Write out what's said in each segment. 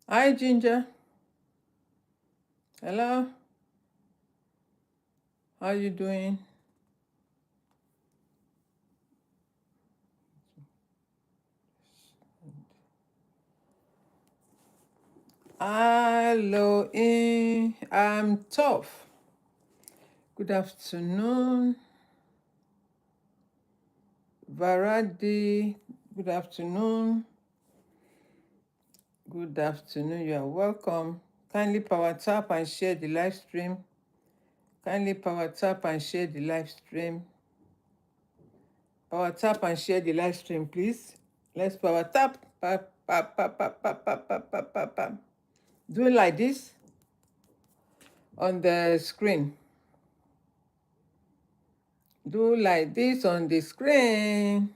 Hi, Ginger. Hello. How you doing? Hello, I'm tough. Good afternoon, Varadi. Good afternoon. Good afternoon. You are welcome. Kindly power tap and share the live stream. Kindly power tap and share the live stream. Power tap and share the live stream, please. Let's power tap. Pap, pap, pap, pap, pap, pap, pap, pap, pap, pap. Do it like this on the screen. Do like this on the screen.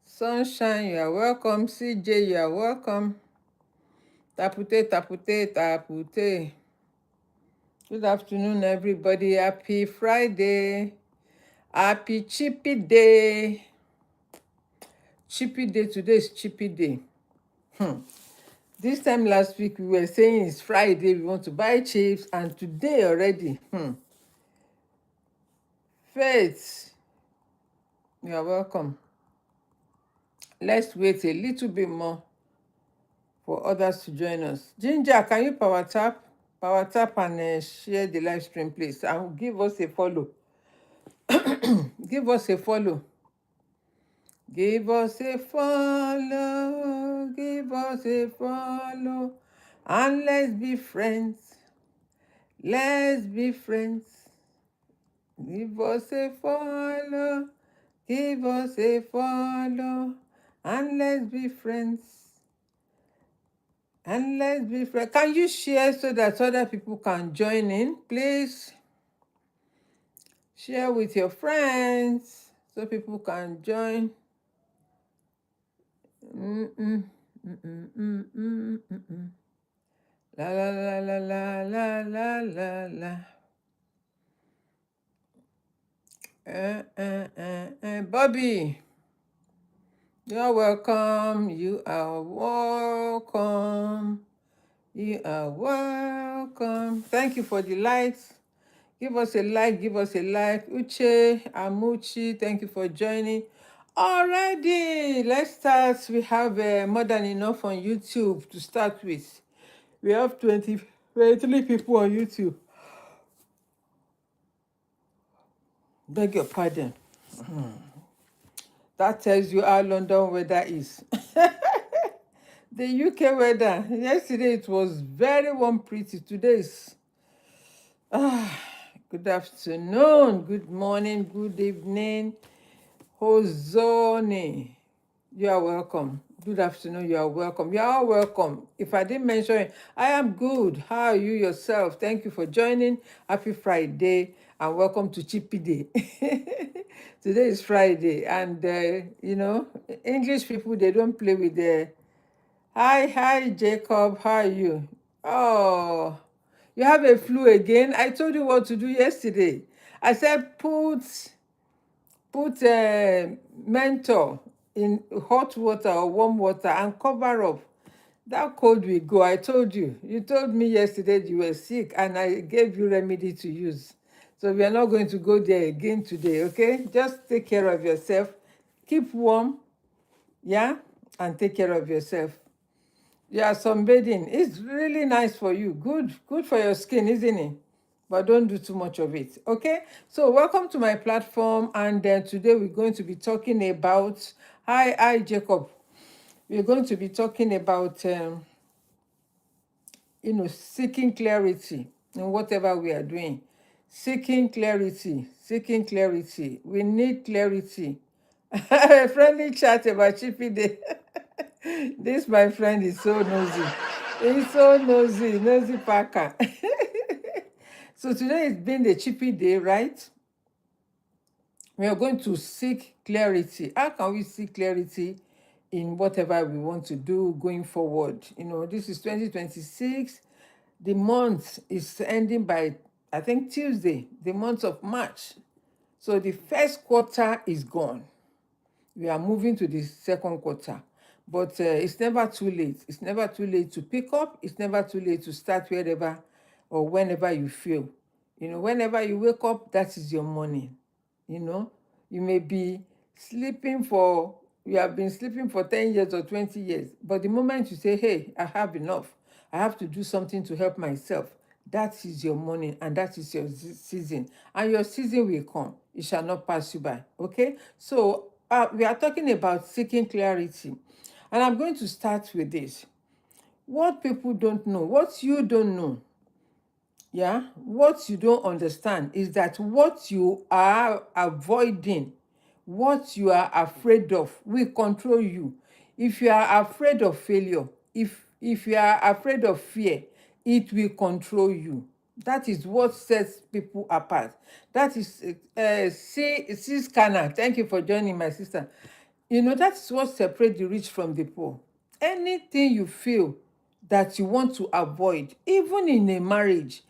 Sunshine, you are welcome. CJ, you are welcome. Tapute, tapute, tapute. Good afternoon, everybody. Happy Friday. Happy Chippy Day. Chippy Day. Today is Chippy Day. This time last week, we were saying it's Friday. We want to buy chips. And today already, Faith, you are welcome. Let's wait a little bit more for others to join us. Ginger, can you power tap? Power tap and share the live stream, please. And give us a follow. Give us a follow. Give us a follow. Give us a follow. And let's be friends. Let's be friends. Give us a follow. Give us a follow. And let's be friends. And let's be friends. Can you share so that other people can join in, please? Share with your friends so people can join. Mm-mm, mm-mm, mm-mm, mm-mm. La la la la la la la la la. Bobby, you are welcome. You are welcome. You are welcome. Thank you for the likes. Give us a like, give us a like. Uche, Amuchi, thank you for joining. Already, let's start. We have more than enough on YouTube to start with. We have 23 people on YouTube. Beg your pardon. That tells you how London weather is. The UK weather, yesterday it was very warm, pretty. Today is good afternoon, good morning, good evening. Hozoni, you are welcome. Good afternoon, you are welcome. You are all welcome. If I didn't mention it, I am good. How are you yourself? Thank you for joining. Happy Friday and welcome to Chippy Day. Today is Friday, and English people, they don't play with the hi, Jacob. How are you? Oh, you have a flu again. I told you what to do yesterday. I said put menthol in hot water or warm water and cover up. That cold will go. I told you. You told me yesterday you were sick and I gave you remedy to use. So we are not going to go there again today, okay? Just take care of yourself. Keep warm, yeah? And take care of yourself. Yeah, sunbathing. It's really nice for you. Good for your skin, isn't it? But don't do too much of it. Okay. So welcome to my platform. And then today we're going to be talking about hi, Jacob. We're going to be talking about seeking clarity in whatever we are doing. Seeking clarity, seeking clarity. We need clarity. A friendly chat about Chippy Day. This my friend is so nosy. He's so nosy Parker. So today is been the Chippy Day, right? We are going to seek clarity. How can we seek clarity in whatever we want to do going forward? This is 2026. The month is ending by, I think Tuesday, the month of March. So the first quarter is gone. We are moving to the second quarter. But it's never too late. It's never too late to pick up. It's never too late to start wherever or whenever you feel. Whenever you wake up, that is your morning. You may be sleeping for, you have been sleeping for 10 years or 20 years. But the moment you say, hey, I have enough, I have to do something to help myself, that is your morning and that is your season. And your season will come. It shall not pass you by. Okay? So we are talking about seeking clarity. And I'm going to start with this. What people don't know, what you don't know, yeah, what you don't understand is that what you are avoiding, what you are afraid of, will control you. If you are afraid of failure, if you are afraid of fear, it will control you. That is what sets people apart. That is C scanner. Thank you for joining, my sister. That's what separates the rich from the poor. Anything you feel that you want to avoid, even in a marriage,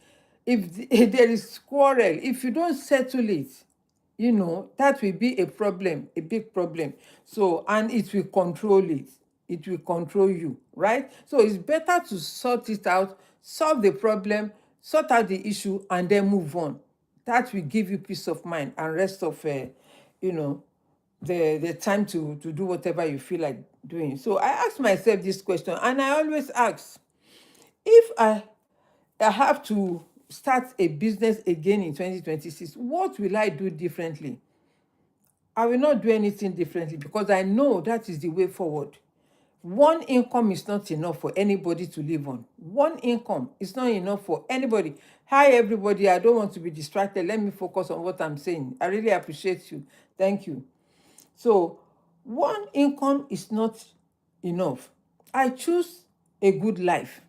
if there is quarrel, if you don't settle it, that will be a problem, a big problem. So, and it will control it. It will control you, right? So it's better to sort it out, solve the problem, sort out the issue, and then move on. That will give you peace of mind and rest of, you know, the time to do whatever you feel like doing. So I ask myself this question, and I always ask, if I have to start a business again in 2026, what will I do differently? I will not do anything differently because I know that is the way forward. One income is not enough for anybody to live on. One income is not enough for anybody. Hi, everybody. I don't want to be distracted. Let me focus on what I'm saying. I really appreciate you. Thank you. So, one income is not enough. I choose a good life,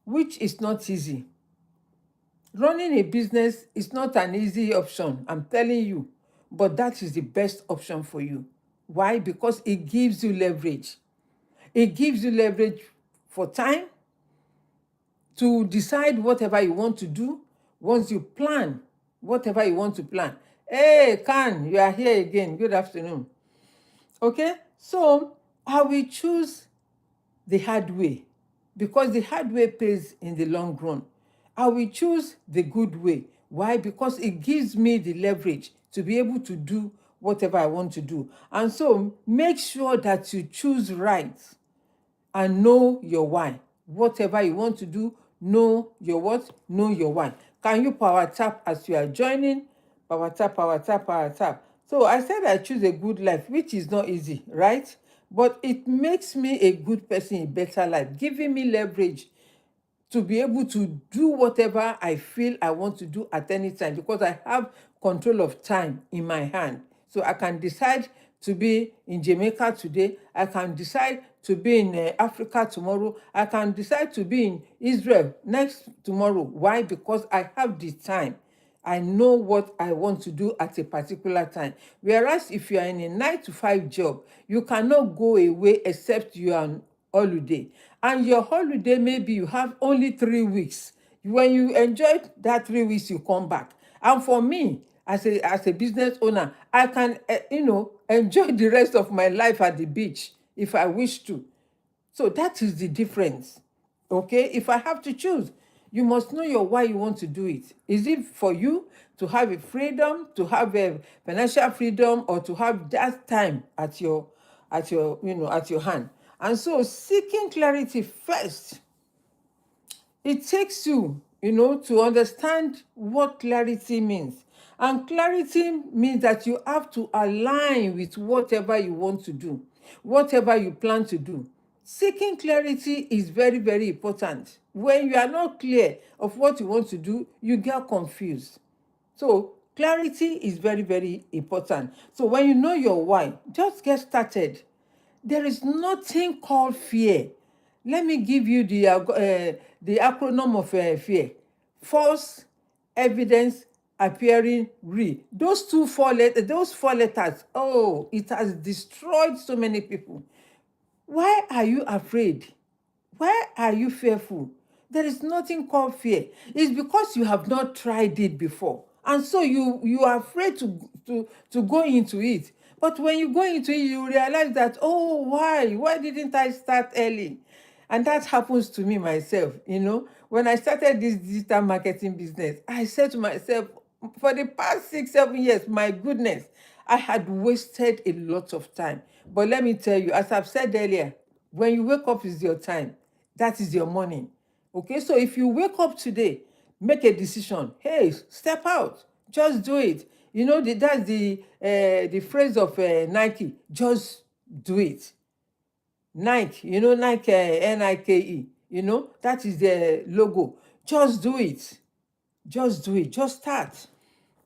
which is not easy. Running a business is not an easy option, I'm telling you, but that is the best option for you. Why? Because it gives you leverage. It gives you leverage for time to decide whatever you want to do. Once you plan whatever you want to plan. Hey, Khan, you are here again. Good afternoon. Okay, so I will choose the hard way because the hard way pays in the long run. I will choose the good way. Why? Because it gives me the leverage to be able to do whatever I want to do. And so make sure that you choose right and know your why. Whatever you want to do, know your what? Know your why. Can you power tap as you are joining? Power tap, power tap, power tap. So I said I choose a good life, which is not easy, right? But it makes me a good person, a better life, giving me leverage to be able to do whatever I feel I want to do at any time because I have control of time in my hand. So I can decide to be in Jamaica today. I can decide to be in Africa tomorrow. I can decide to be in Israel next tomorrow. Why? Because I have the time. I know what I want to do at a particular time. Whereas if you are in a 9 to 5 job, you cannot go away except you are on holiday. And your holiday, maybe you have only 3 weeks. When you enjoy that 3 weeks, you come back. And for me, as a business owner, I can, enjoy the rest of my life at the beach if I wish to. So that is the difference. Okay, if I have to choose, you must know your why you want to do it. Is it for you to have a freedom, to have a financial freedom, or to have that time at your hand? And so seeking clarity first, it takes you, to understand what clarity means. And clarity means that you have to align with whatever you want to do, whatever you plan to do. Seeking clarity is very, very important. When you are not clear of what you want to do, you get confused. So clarity is very, very important. So when you know your why, just get started. There is nothing called fear. Let me give you the acronym of fear. False evidence appearing real. Those four letters, oh, it has destroyed so many people. Why are you afraid? Why are you fearful? There is nothing called fear. It's because you have not tried it before. And so you are afraid to go into it. But when you go into it, you realize that, oh, why? Why didn't I start early? And that happens to me myself. When I started this digital marketing business, I said to myself, for the past 6, 7 years, my goodness, I had wasted a lot of time. But let me tell you, as I've said earlier, when you wake up is your time. That is your morning. Okay, so if you wake up today, make a decision. Hey, step out. Just do it. That's the phrase of Nike. Just do it. Nike, Nike, Nike, that is the logo. Just do it. Just do it. Just start.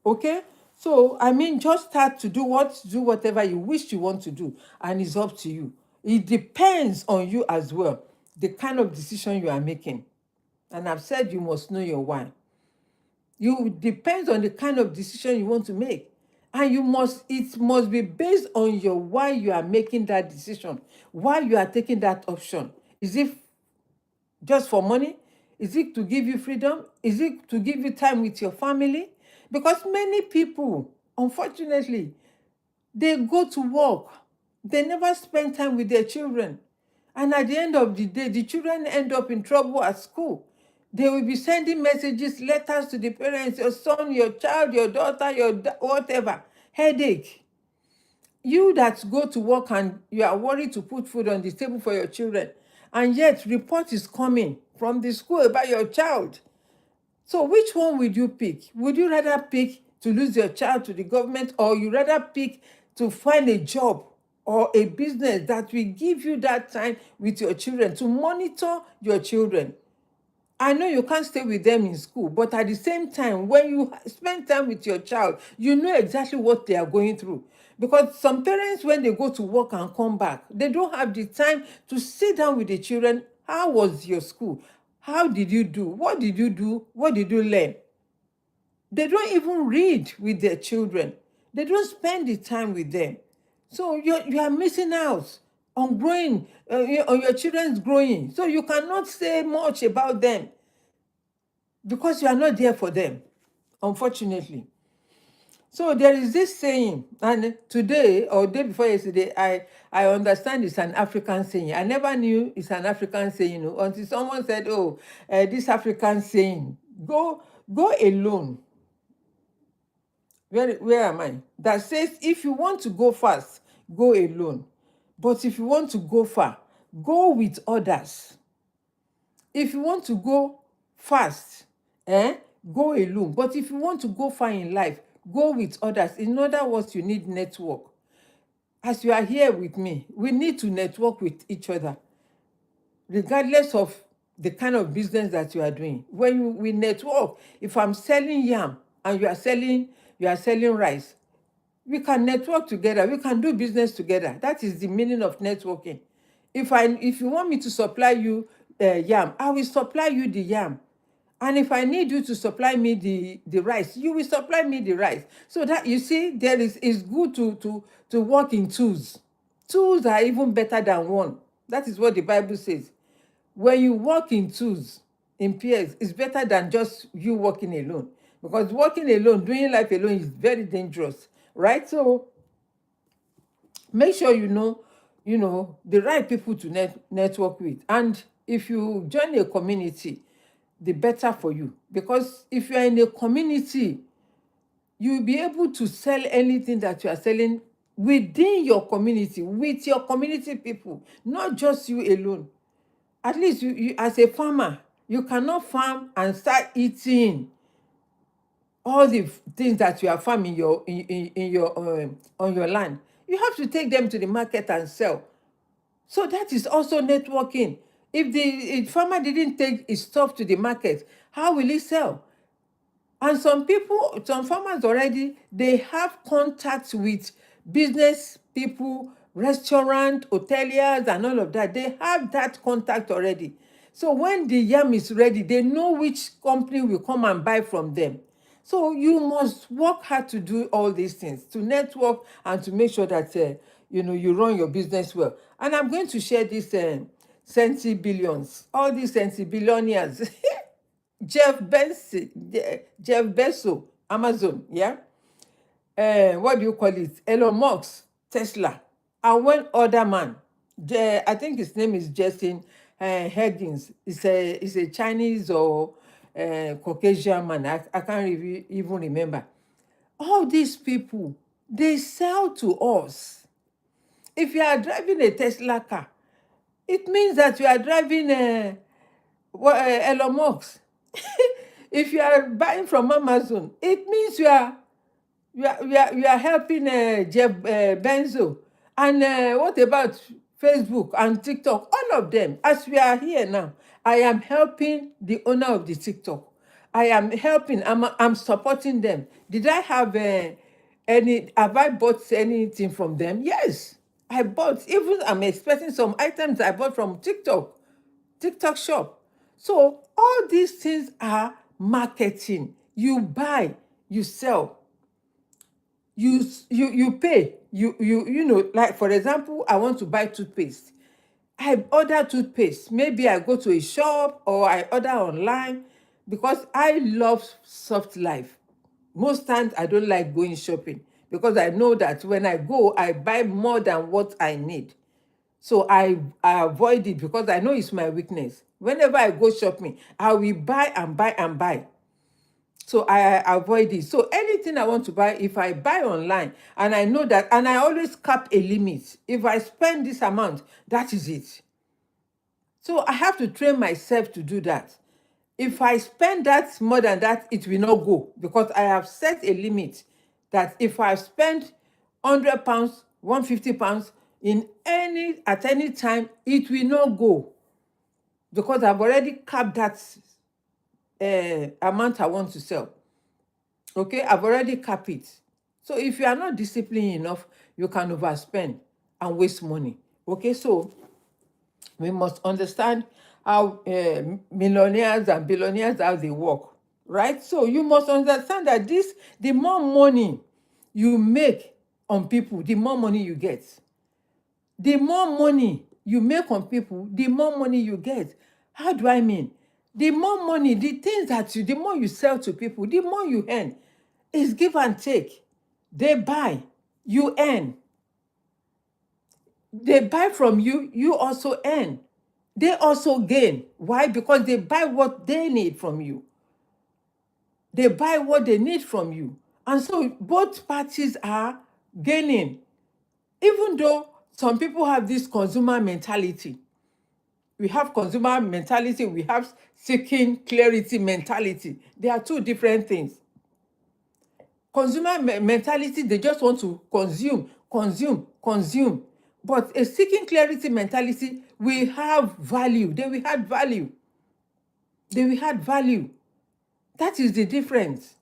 Okay? So, I mean, just start to do whatever you wish you want to do, and it's up to you. It depends on you as well, the kind of decision you are making. And I've said you must know your why. You depends on the kind of decision you want to make. And it must be based on your why you are making that decision, why you are taking that option. Is it just for money? Is it to give you freedom? Is it to give you time with your family? Because many people, unfortunately, they go to work. They never spend time with their children. And at the end of the day, the children end up in trouble at school. They will be sending messages, letters to the parents, your son, your child, your daughter, whatever. Headache. You that go to work and you are worried to put food on the table for your children, and yet report is coming from the school about your child. So which one would you pick? Would you rather pick to lose your child to the government, or you rather pick to find a job or a business that will give you that time with your children, to monitor your children? I know you can't stay with them in school, but at the same time, when you spend time with your child, you know exactly what they are going through. Because some parents, when they go to work and come back, they don't have the time to sit down with the children. How was your school? How did you do? What did you do? What did you learn? They don't even read with their children. They don't spend the time with them. So you are missing out on growing, on your children's growing. So you cannot say much about them because you are not there for them, unfortunately. So there is this saying, and today or day before yesterday, I understand it's an African saying. I never knew it's an African saying, until someone said, "Oh, this African saying, go alone." Where am I? That says, if you want to go fast, go alone. But if you want to go far, go with others. If you want to go fast, go alone. But if you want to go far in life, go with others. In other words, you need network. As you are here with me, we need to network with each other, regardless of the kind of business that you are doing. When we network, if I'm selling yam and you are selling rice, we can network together. We can do business together. That is the meaning of networking. If you want me to supply you yam, I will supply you the yam. And if I need you to supply me the rice, you will supply me the rice. So that, you see, it's good to work in twos. Twos are even better than one. That is what the Bible says. When you work in twos, in pairs, it's better than just you working alone. Because working alone, doing life alone is very dangerous, right? So make sure you know the right people to network with. And if you join a community, the better for you. Because if you are in a community, you'll be able to sell anything that you are selling within your community, with your community people, not just you alone. At least you as a farmer, you cannot farm and start eating all the things that you are farming in your on your land. You have to take them to the market and sell. So that is also networking. If the farmer didn't take his stuff to the market, how will he sell? And some farmers already, they have contacts with business people, restaurant, hoteliers, and all of that. They have that contact already. So when the yam is ready, they know which company will come and buy from them. So you must work hard to do all these things, to network and to make sure that you run your business well. And I'm going to share this centy billions, all these centy billionaires, Jeff Benson, Jeff Bezos, Amazon, yeah. What do you call it? Elon Musk, Tesla, and one other man. I think his name is Justin Higgins. Is a Chinese or Caucasian man. I can't even remember. All these people, they sell to us. If you are driving a Tesla car, it means that you are driving Elon Musk. If you are buying from Amazon, it means you are helping Jeff Benzo. And what about Facebook and TikTok? All of them. As we are here now, I am helping the owner of the TikTok. I am helping. I'm supporting them. Did I have have I bought anything from them? Yes, I bought. Even I'm expecting some items I bought from TikTok shop. So all these things are marketing. You buy, you sell, you pay. Like for example, I want to buy toothpaste. I order toothpaste. Maybe I go to a shop or I order online because I love soft life. Most times I don't like going shopping because I know that when I go, I buy more than what I need. So I avoid it because I know it's my weakness. Whenever I go shopping, I will buy and buy and buy. So I avoid it. So anything I want to buy, if I buy online and I know that, and I always cap a limit. If I spend this amount, that is it. So I have to train myself to do that. If I spend that more than that, it will not go because I have set a limit that if I spend £100, £150 at any time, it will not go because I've already capped that amount I want to sell. Okay, I've already capped it. So if you are not disciplined enough, you can overspend and waste money. Okay, so we must understand how millionaires and billionaires, how they work, right? So you must understand that the more money you make on people, the more money you get. The more money you make on people, the more money you get. How do I mean? The more money, the more you sell to people, the more you earn. It's give and take. They buy, you earn. They buy from you, you also earn. They also gain. Why? Because they buy what they need from you. They buy what they need from you. And so both parties are gaining. Even though some people have this consumer mentality. We have consumer mentality, we have seeking clarity mentality. They are two different things. Consumer mentality, they just want to consume, consume, consume. But a seeking clarity mentality will have value. They will add value. They will add value. That is the difference,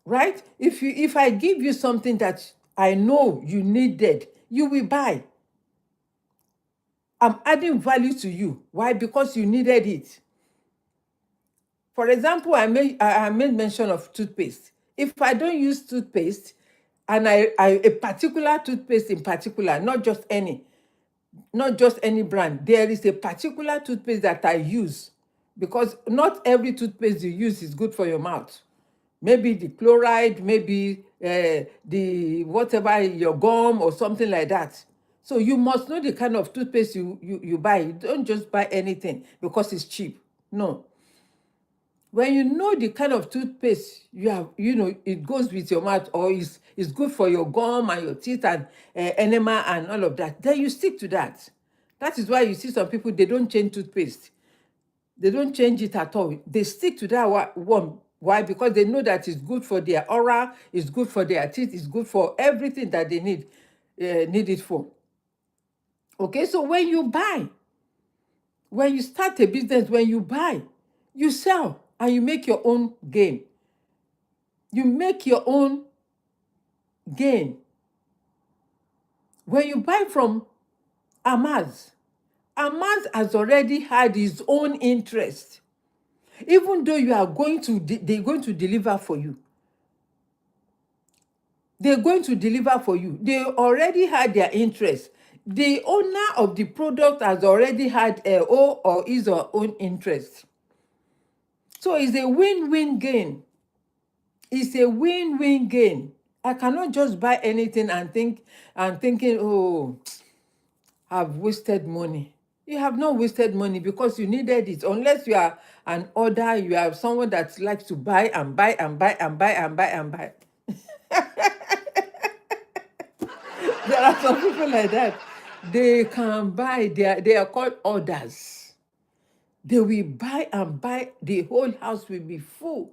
right? If I give you something that I know you needed, you will buy. I'm adding value to you. Why? Because you needed it. For example, I made mention of toothpaste. If I don't use toothpaste, and a particular toothpaste in particular, not just any brand, there is a particular toothpaste that I use because not every toothpaste you use is good for your mouth. Maybe the chloride, maybe the whatever, your gum or something like that. So you must know the kind of toothpaste you buy. You don't just buy anything because it's cheap. No. When you know the kind of toothpaste you have, it goes with your mouth or is good for your gum and your teeth and enema and all of that, then you stick to that. That is why you see some people, they don't change toothpaste. They don't change it at all. They stick to that one. Why? Because they know that it's good for their aura, it's good for their teeth, it's good for everything that they need it for. Okay, so when you start a business, when you buy, you sell, and you make your own gain. You make your own gain. When you buy from Amaz has already had his own interest. Even though they're going to deliver for you. They're going to deliver for you. They already had their interest. the owner of the product has already had a or his or own interest. So it's a win-win gain. It's a win-win gain. I cannot just buy anything and thinking, oh, I've wasted money. You have not wasted money because you needed it. Unless you are an order, you are someone that likes to buy and buy and buy and buy and buy and buy. There are some people like that. They can buy, they are called orders. They will buy and buy, the whole house will be full.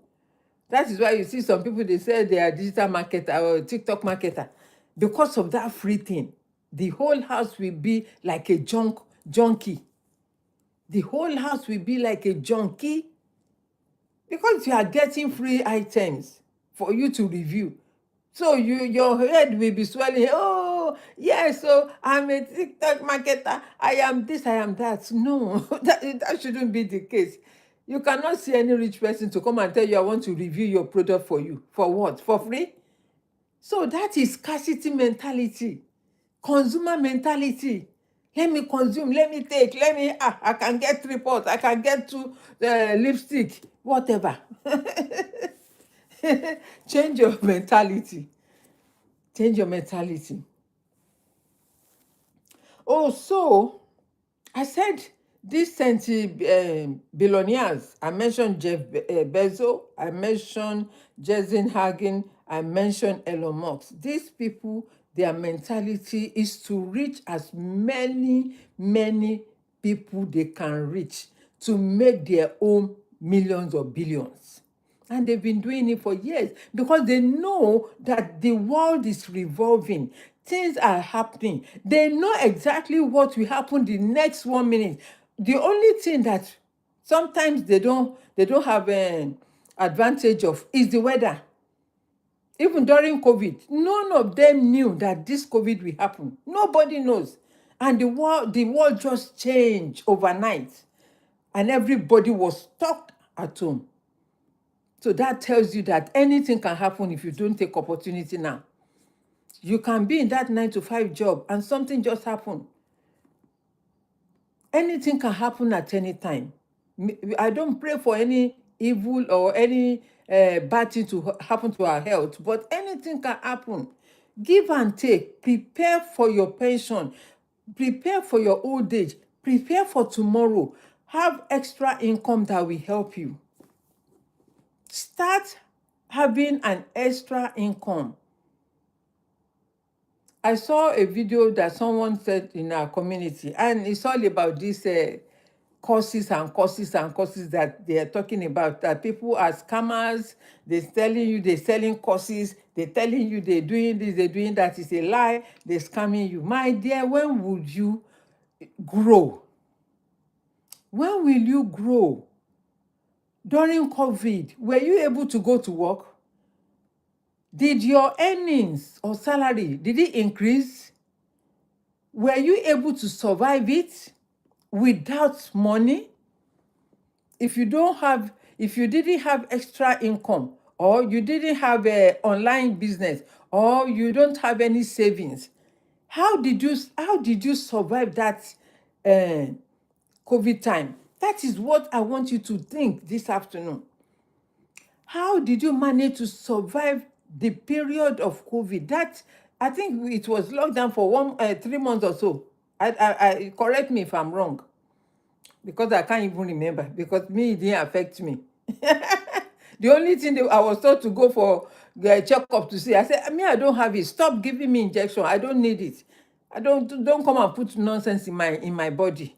That is why you see some people, they say they are digital marketer or TikTok marketer. Because of that free thing, the whole house will be like a junkie. The whole house will be like a junkie because you are getting free items for you to review. So your head will be swelling. Oh, yes, so I'm a TikTok marketer. I am this, I am that. No, that shouldn't be the case. You cannot see any rich person to come and tell you, I want to review your product for you. For what? For free? So that is scarcity mentality, consumer mentality. Let me consume, let me take, I can get 3 pots, I can get 2 lipstick, whatever. Change your mentality. Change your mentality. Oh, so I said these 20 billionaires. I mentioned Jeff Bezos. I mentioned Jason Hagen. I mentioned Elon Musk. These people, their mentality is to reach as many people they can reach to make their own millions or billions. And they've been doing it for years because they know that the world is revolving. Things are happening. They know exactly what will happen the next 1 minute. The only thing that sometimes they don't have an advantage of is the weather. Even during COVID, none of them knew that this COVID will happen. Nobody knows. And the world just changed overnight. And everybody was stuck at home. So that tells you that anything can happen if you don't take opportunity now. You can be in that 9 to 5 job and something just happened. Anything can happen at any time. I don't pray for any evil or any bad thing to happen to our health, but anything can happen. Give and take. Prepare for your pension. Prepare for your old age. Prepare for tomorrow. Have extra income that will help you. Start having an extra income. I saw a video that someone said in our community, and it's all about these courses that they are talking about, that people are scammers. They're telling you they're selling courses. They're telling you they're doing this, they're doing that. It's a lie. They're scamming you. My dear, when would you grow? When will you grow? During COVID, were you able to go to work? Did your earnings or salary, did it increase? Were you able to survive it without money? If you didn't have extra income, or you didn't have a online business, or you don't have any savings, how did you survive that COVID time? That is what I want you to think this afternoon. How did you manage to survive the period of COVID? That, I think it was locked down for 3 months or so. I correct me if I'm wrong, because I can't even remember, because me, it didn't affect me. The only thing that I was told to go for the checkup to see, I said, me, I don't have it. Stop giving me injection. I don't need it. I don't come and put nonsense in my body.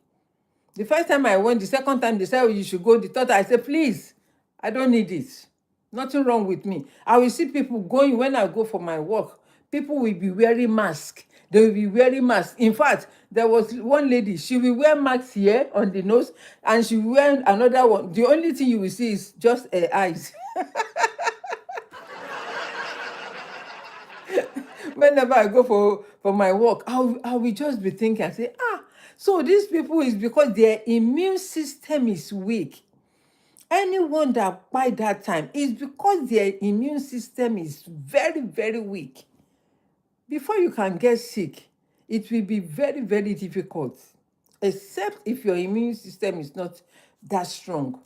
The first time I went, the second time they said, oh, you should go. The third, I said, please, I don't need it. Nothing wrong with me. I will see people going when I go for my work. People will be wearing masks. They will be wearing masks. In fact, there was one lady, she will wear masks here on the nose, and she will wear another one. The only thing you will see is just her eyes. Whenever I go for my work, I will just be thinking, I say, so these people is because their immune system is weak. Anyone that by that time is because their immune system is very, very weak. Before you can get sick, it will be very, very difficult, except if your immune system is not that strong.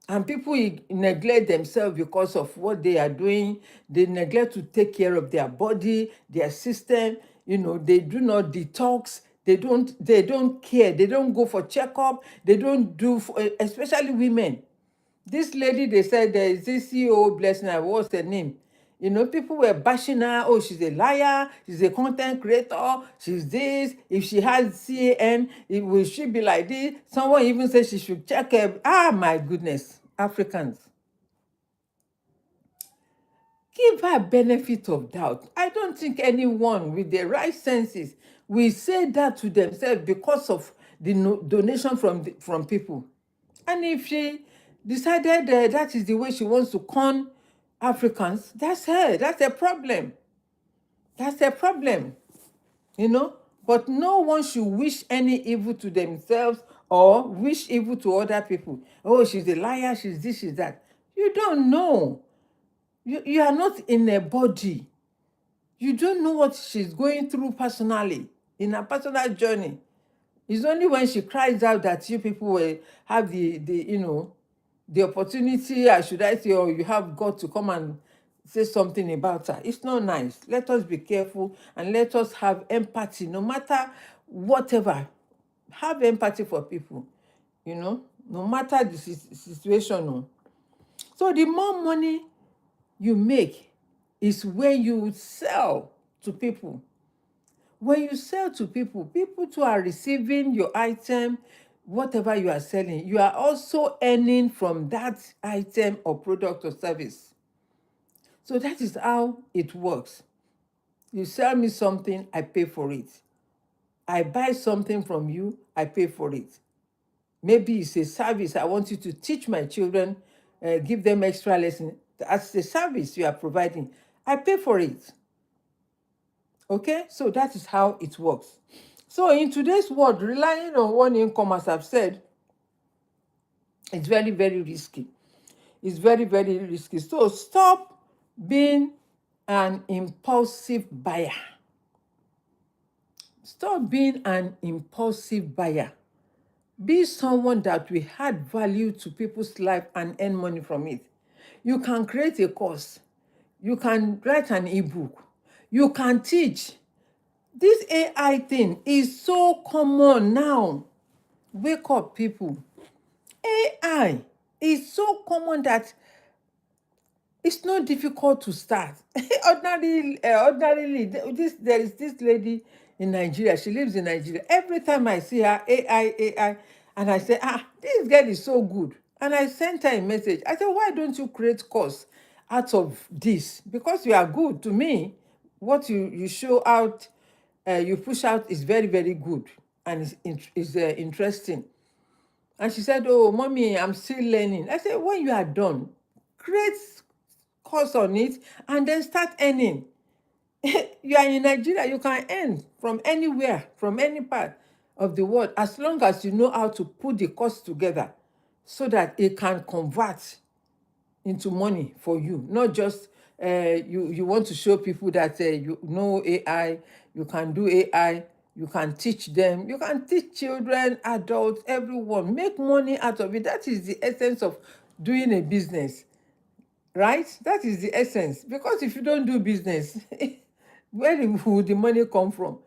And people neglect themselves because of what they are doing. They neglect to take care of their body, their system. They do not detox. They don't care. They don't go for checkup. They don't do, especially women. This lady, they said there is this CEO, blessing her, what's her name? People were bashing her. Oh, she's a liar. She's a content creator. She's this. If she has CAN, will she be like this? Someone even said she should check her. Ah, my goodness. Africans. Give her benefit of doubt. I don't think anyone with the right senses will say that to themselves because of the donation from people. And if she decided that is the way she wants to con Africans, that's her. That's a problem. That's a problem, But no one should wish any evil to themselves or wish evil to other people. Oh, she's a liar. She's this, she's that. You don't know. You are not in a body. You don't know what she's going through personally, in her personal journey. It's only when she cries out that you people will have the opportunity, or should I say, or you have got to come and say something about her. It's not nice. Let us be careful and let us have empathy, no matter whatever. Have empathy for people, no matter the situation. No. So the more money you make is when you sell to people. When you sell to people, people too are receiving your item, whatever you are selling. You are also earning from that item or product or service. So that is how it works. You sell me something, I pay for it. I buy something from you, I pay for it. Maybe it's a service. I want you to teach my children, give them extra lesson. As a service you are providing, I pay for it. Okay, so that is how it works. So in today's world, relying on one income, as I've said, it's very, very risky. It's very, very risky. So stop being an impulsive buyer. Stop being an impulsive buyer. Be someone that will add value to people's life and earn money from it. You can create a course. You can write an ebook. You can teach. This AI thing is so common now. Wake up, people. AI is so common that it's not difficult to start. Ordinarily, there is this lady in Nigeria. She lives in Nigeria. Every time I see her, AI, and I say, this girl is so good. And I sent her a message. I said, why don't you create course out of this? Because you are good to me. What you show out, you push out is very, very good and is interesting. And she said, oh, mommy, I'm still learning. I said, when you are done, create course on it and then start earning. You are in Nigeria, you can earn from anywhere, from any part of the world, as long as you know how to put the cost together so that it can convert into money for you. Not just you want to show people that you know AI, you can do AI, you can teach them, you can teach children, adults, everyone. Make money out of it. That is the essence of doing a business, right? That is the essence. Because if you don't do business, where will the money come from?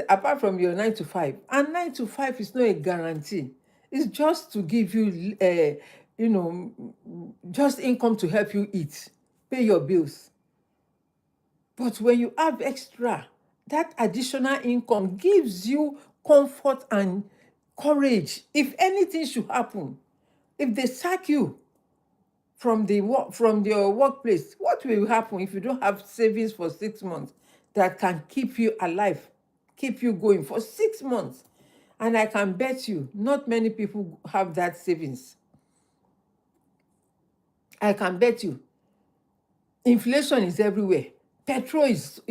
Apart from your 9 to 5. And 9 to 5 is not a guarantee. It's just to give you, just income to help you eat, pay your bills. But when you have extra, that additional income gives you comfort and courage. If anything should happen, if they sack you from your workplace, what will happen if you don't have savings for 6 months that can keep you alive, keep you going for 6 months? And I can bet you not many people have that savings. I can bet you inflation is everywhere. Petrol is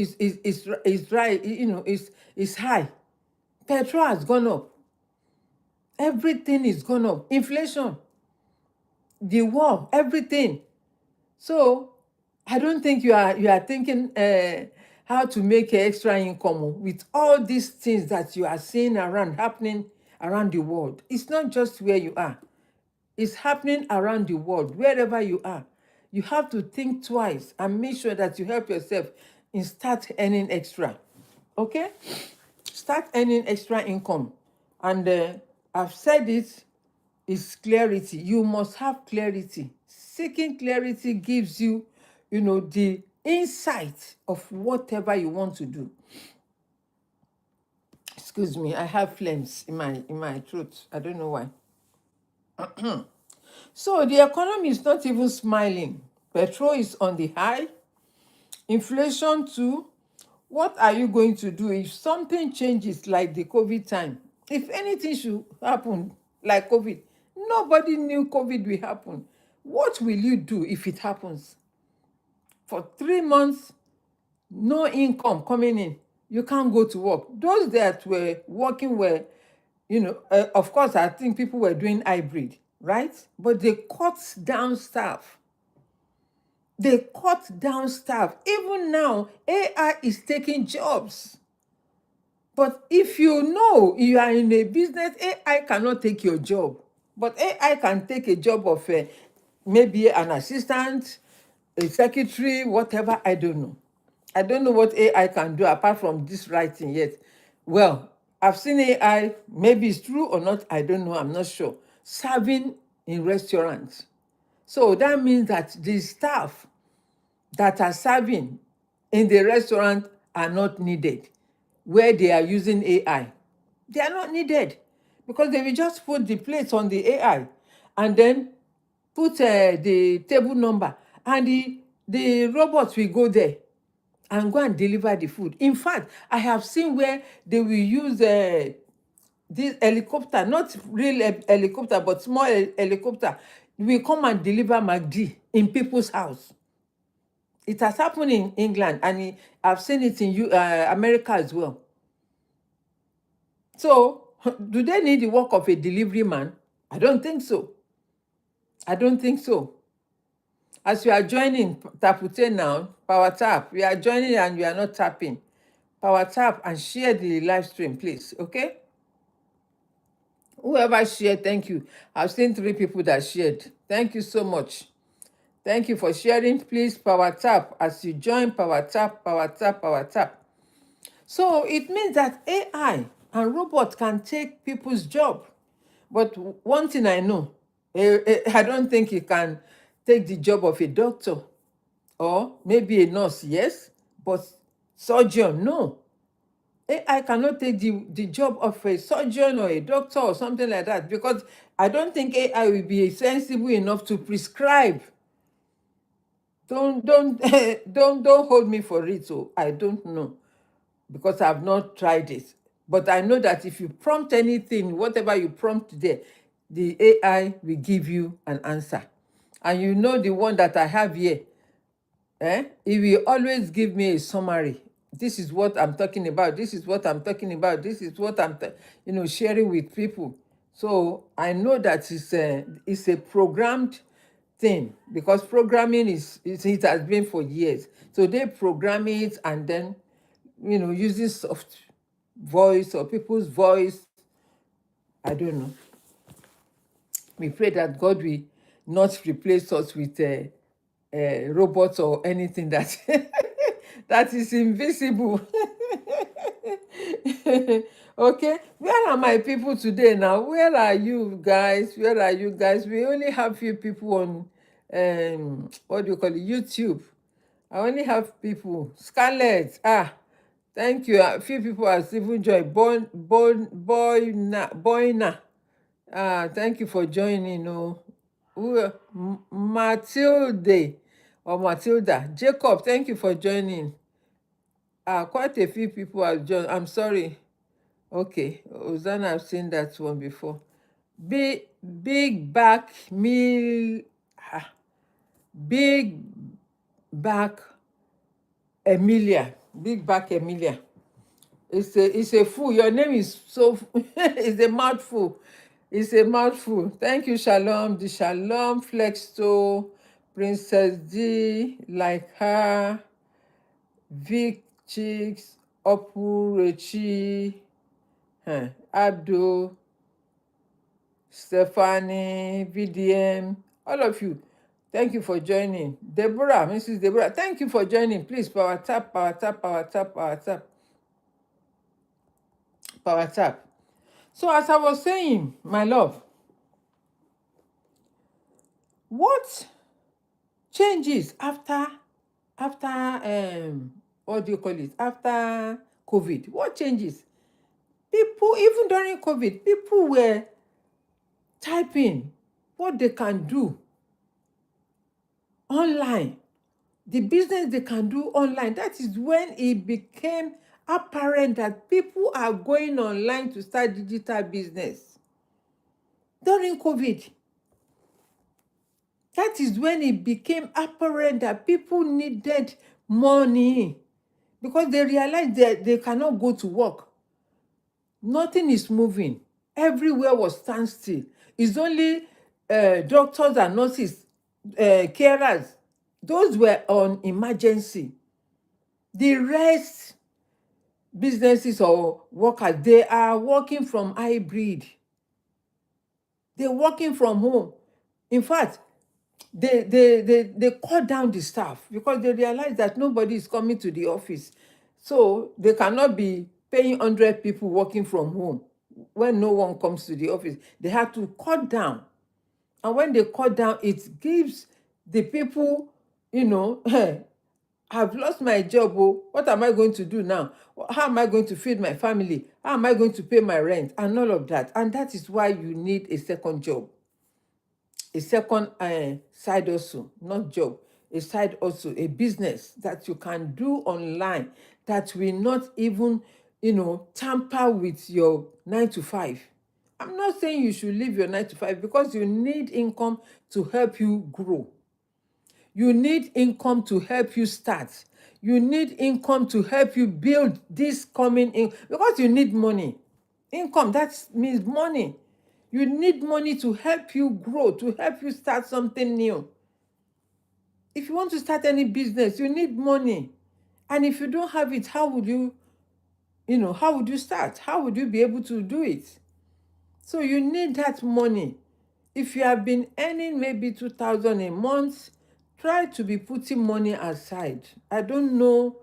right, is high. Petrol has gone up. Everything is gone up. Inflation, the war, everything. So I don't think you are thinking how to make extra income with all these things that you are seeing around happening around the world. It's not just where you are. It's happening around the world, wherever you are. You have to think twice and make sure that you help yourself in start earning extra. Okay? Start earning extra income. And I've said it, is clarity. You must have clarity. Seeking clarity gives you, the insight of whatever you want to do. Excuse me, I have flames in my throat. I don't know why. So the economy is not even smiling. Petrol is on the high. Inflation too. What are you going to do if something changes like the COVID time? If anything should happen like COVID, nobody knew COVID will happen. What will you do if it happens? For 3 months, no income coming in. You can't go to work. Those that were working were, of course, I think people were doing hybrid, right? But they cut down staff. They cut down staff. Even now, AI is taking jobs. But if you are in a business, AI cannot take your job. But AI can take a job of maybe an assistant, a secretary, whatever, I don't know. I don't know what AI can do apart from this writing yet. Well, I've seen AI, maybe it's true or not, I don't know, I'm not sure. Serving in restaurants. So that means that the staff that are serving in the restaurant are not needed where they are using AI. They are not needed because they will just put the plates on the AI and then put the table number, and the robots will go there and go and deliver the food. In fact, I have seen where they will use this helicopter, not real helicopter, but small helicopter, will come and deliver McD in people's house. It has happened in England, and I've seen it in America as well. So, do they need the work of a delivery man? I don't think so. I don't think so. As you are joining Tapute now, Power Tap, we are joining and you are not tapping. Power Tap and share the live stream, please. Okay? Whoever shared, thank you. I've seen 3 people that shared. Thank you so much. Thank you for sharing. Please Power Tap as you join. Power Tap, Power Tap, Power Tap. So it means that AI and robots can take people's job. But one thing I know, I don't think it can take the job of a doctor or maybe a nurse, yes, but surgeon, no. AI cannot take the job of a surgeon or a doctor or something like that, because I don't think AI will be sensible enough to prescribe. Don't hold me for it. So I don't know, because I've not tried it. But I know that if you prompt anything, whatever you prompt there, the AI will give you an answer. And the one that I have here, it will always give me a summary. This is what I'm talking about. This is what I'm talking about. This is what I'm sharing with people. So I know that it's a programmed thing, because programming it has been for years. So they program it and then using soft voice or people's voice. I don't know. We pray that God will not replace us with robots or anything that that is invisible. Okay, where are my people today now? Where are you guys? Where are you guys? We only have few people on what do you call it, YouTube. I only have people. Scarlett, thank you. A few people have even joined. Boyna. Thank you for joining. Matilde or Matilda. Jacob, thank you for joining. Quite a few people have joined. I'm sorry. Okay, Hosanna, I've seen that one before. Big back meal. Big back Emilia. Big back Emilia. It's a fool. Your name is so it's a mouthful. It's a mouthful. Thank you, Shalom. The Shalom Flexto, Princess D, like her, Vic Chicks, Opurechi, Abdo, Stephanie, VDM, all of you. Thank you for joining. Deborah, Mrs. Deborah, thank you for joining. Please power tap, power tap, power tap, power tap, power tap. So as I was saying, my love, what changes after what do you call it? After COVID, what changes? People, even during COVID, people were typing what they can do online, the business they can do online. That is when it became apparent that people are going online to start digital business. During COVID, that is when it became apparent that people needed money because they realized that they cannot go to work. Nothing is moving. Everywhere was standstill. It's only doctors and nurses, carers. Those were on emergency. The rest, businesses or workers, they are working from hybrid. They're working from home. In fact, they cut down the staff because they realize that nobody is coming to the office. So they cannot be paying 100 people working from home when no one comes to the office. They have to cut down. And when they cut down, it gives the people, I've lost my job. Oh, what am I going to do now? How am I going to feed my family? How am I going to pay my rent? And all of that. And that is why you need a second job, a second side also, not job, a side also, a business that you can do online that will not even, tamper with your 9 to 5. I'm not saying you should leave your 9 to 5 because you need income to help you grow. You need income to help you start. You need income to help you build this coming in because you need money. Income, that means money. You need money to help you grow, to help you start something new. If you want to start any business, you need money. And if you don't have it, how would you start? How would you be able to do it? So you need that money. If you have been earning maybe 2,000 a month, try to be putting money aside. I don't know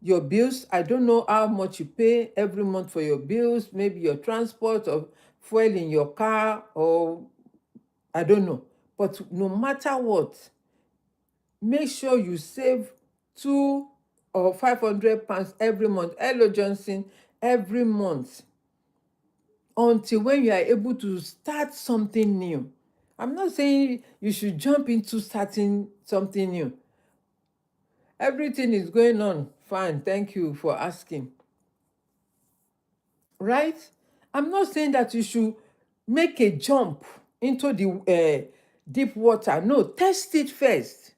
your bills. I don't know how much you pay every month for your bills, maybe your transport or fuel in your car, or I don't know. But no matter what, make sure you save 2 or 500 pounds every month. Hello, Johnson, every month, until when you are able to start something new. I'm not saying you should jump into starting something new. Everything is going on fine. Thank you for asking. Right? I'm not saying that you should make a jump into the deep water. No, test it first.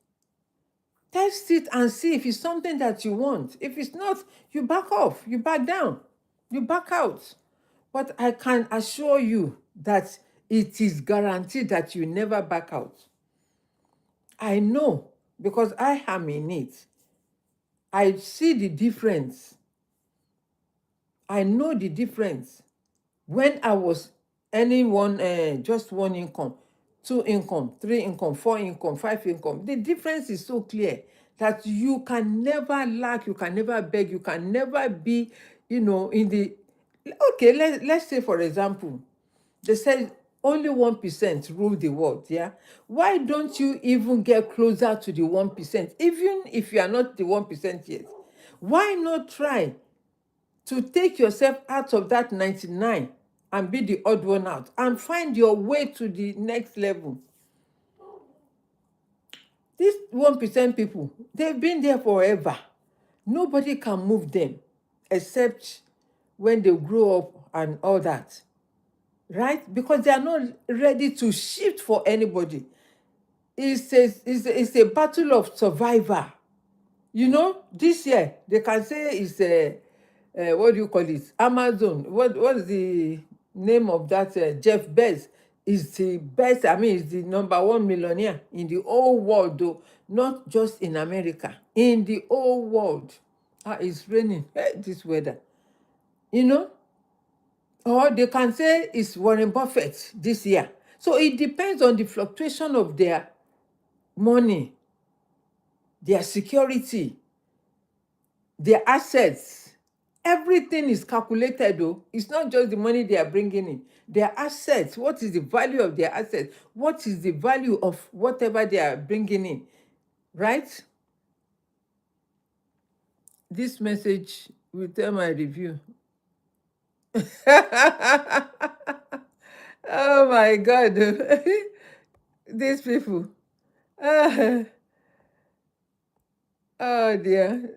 Test it and see if it's something that you want. If it's not, you back off, you back down, you back out. But I can assure you that it is guaranteed that you never back out. I know because I am in it. I see the difference. I know the difference. When I was earning just one income, 2 income, 3 income, 4 income, 5 income, the difference is so clear that you can never lack, you can never beg, you can never be, in the, okay, let's say, for example, they said only 1% rule the world, yeah? Why don't you even get closer to the 1%, even if you are not the 1% yet? Why not try to take yourself out of that 99 and be the odd one out and find your way to the next level? These 1% people, they've been there forever. Nobody can move them except when they grow up and all that, right? Because they are not ready to shift for anybody. It's a battle of survivor. This year, they can say it's what do you call it? Amazon. What is the name of that? Jeff Bezos is the best. I mean, he's the #1 millionaire in the whole world, though, not just in America, in the whole world. It's raining. This weather. You know, or they can say it's Warren Buffett this year. So it depends on the fluctuation of their money, their security, their assets. Everything is calculated, though. It's not just the money they are bringing in. Their assets, what is the value of their assets? What is the value of whatever they are bringing in, right? This message will tell my review. Oh my God. These people. Ah, oh dear.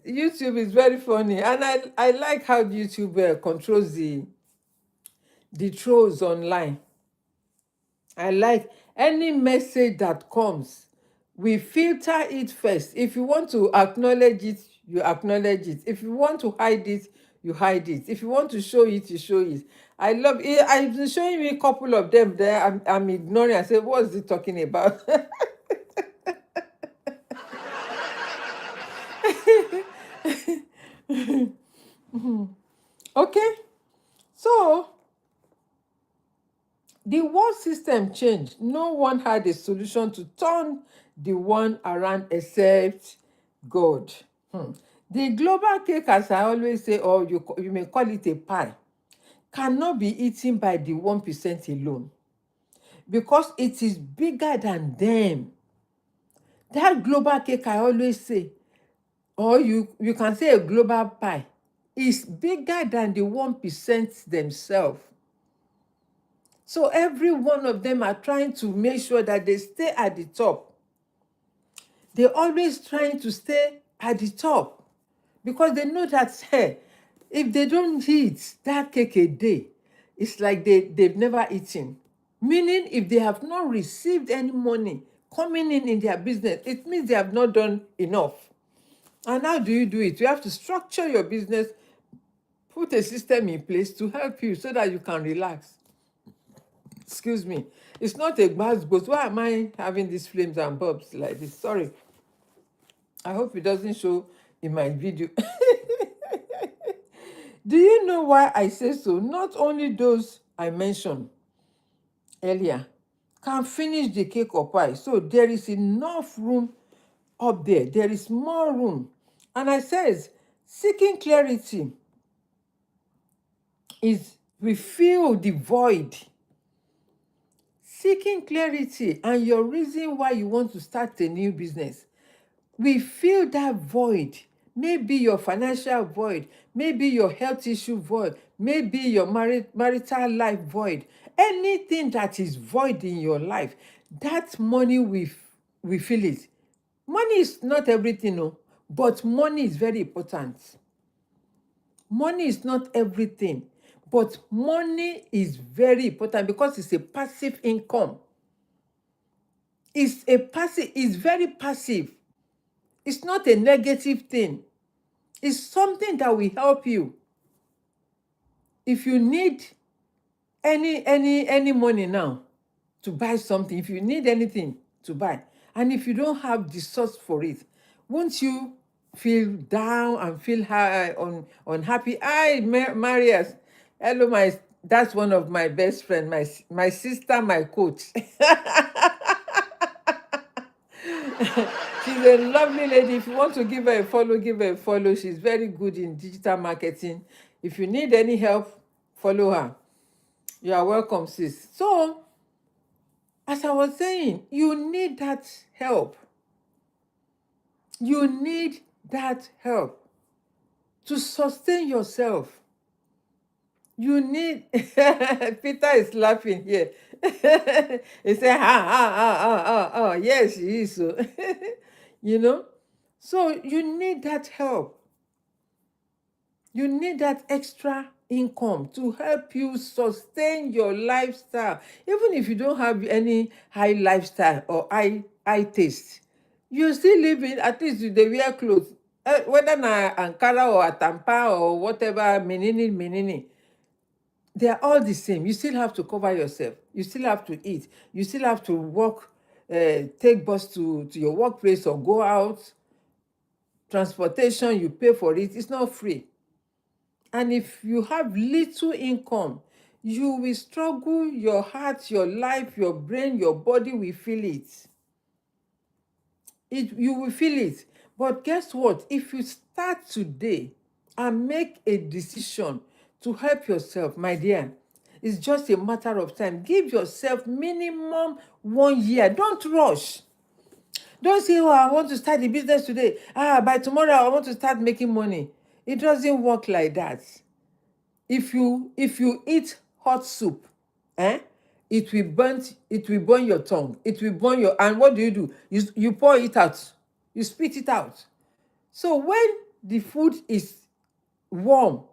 YouTube is very funny. And I like how YouTube controls the trolls online. I like any message that comes, we filter it first. If you want to acknowledge it, you acknowledge it. If you want to hide it, you hide it. If you want to show it, you show it. I love it. I've been showing me a couple of them there. I'm ignoring. I say, what's he talking about? Okay, so the world system changed. No one had a solution to turn the one around except God. The global cake, as I always say, or you may call it a pie, cannot be eaten by the 1% alone because it is bigger than them. That global cake, I always say, or you can say a global pie, is bigger than the 1% themselves. So every one of them are trying to make sure that they stay at the top. They're always trying to stay at the top because they know that, hey, if they don't eat that cake a day, it's like they've never eaten. Meaning, if they have not received any money coming in their business, it means they have not done enough. And how do you do it? You have to structure your business, put a system in place to help you so that you can relax. Excuse me. It's not a bad but why am I having these flames and bulbs like this? Sorry. I hope it doesn't show in my video. Do you know why I say so? Not only those I mentioned earlier can finish the cake or pie. So there is enough room up there. There is more room. And I says, seeking clarity is we feel the void. Seeking clarity and your reason why you want to start a new business. We feel that void. Maybe your financial void, maybe your health issue void, maybe your marital life void. Anything that is void in your life, that money we feel it. Money is not everything, no, but money is very important. Money is not everything, but money is very important because it's a passive income. It's very passive. It's not a negative thing. It's something that will help you. If you need any money now to buy something, if you need anything to buy, and if you don't have the source for it, won't you feel down and feel unhappy? Marius, hello, that's one of my best friend, my sister, my coach. She's a lovely lady. If you want to give her a follow, give her a follow. She's very good in digital marketing. If you need any help, follow her. You are welcome, sis. So, as I was saying, you need that help. You need that help to sustain yourself. You need, Peter is laughing here. He said, yes, he is. So, you know, so you need that help. You need that extra income to help you sustain your lifestyle. Even if you don't have any high lifestyle or high taste, you still live in, at least they wear clothes. Whether na Ankara or Atampa or whatever, menini, they are all the same. You still have to cover yourself. You still have to eat. You still have to walk, take bus to your workplace or go out. transportation, you pay for it. It's not free. And if you have little income, you will struggle. Your heart, your life, your brain, your body will feel it. You will feel it. But guess what? If you start today and make a decision to help yourself, my dear, it's just a matter of time. Give yourself minimum 1 year. Don't rush. Don't say, oh, I want to start the business today. By tomorrow I want to start making money. It doesn't work like that. If you eat hot soup, eh, it will burn your tongue. It will burn your, and what do? You pour it out. You spit it out. So when the food is warm,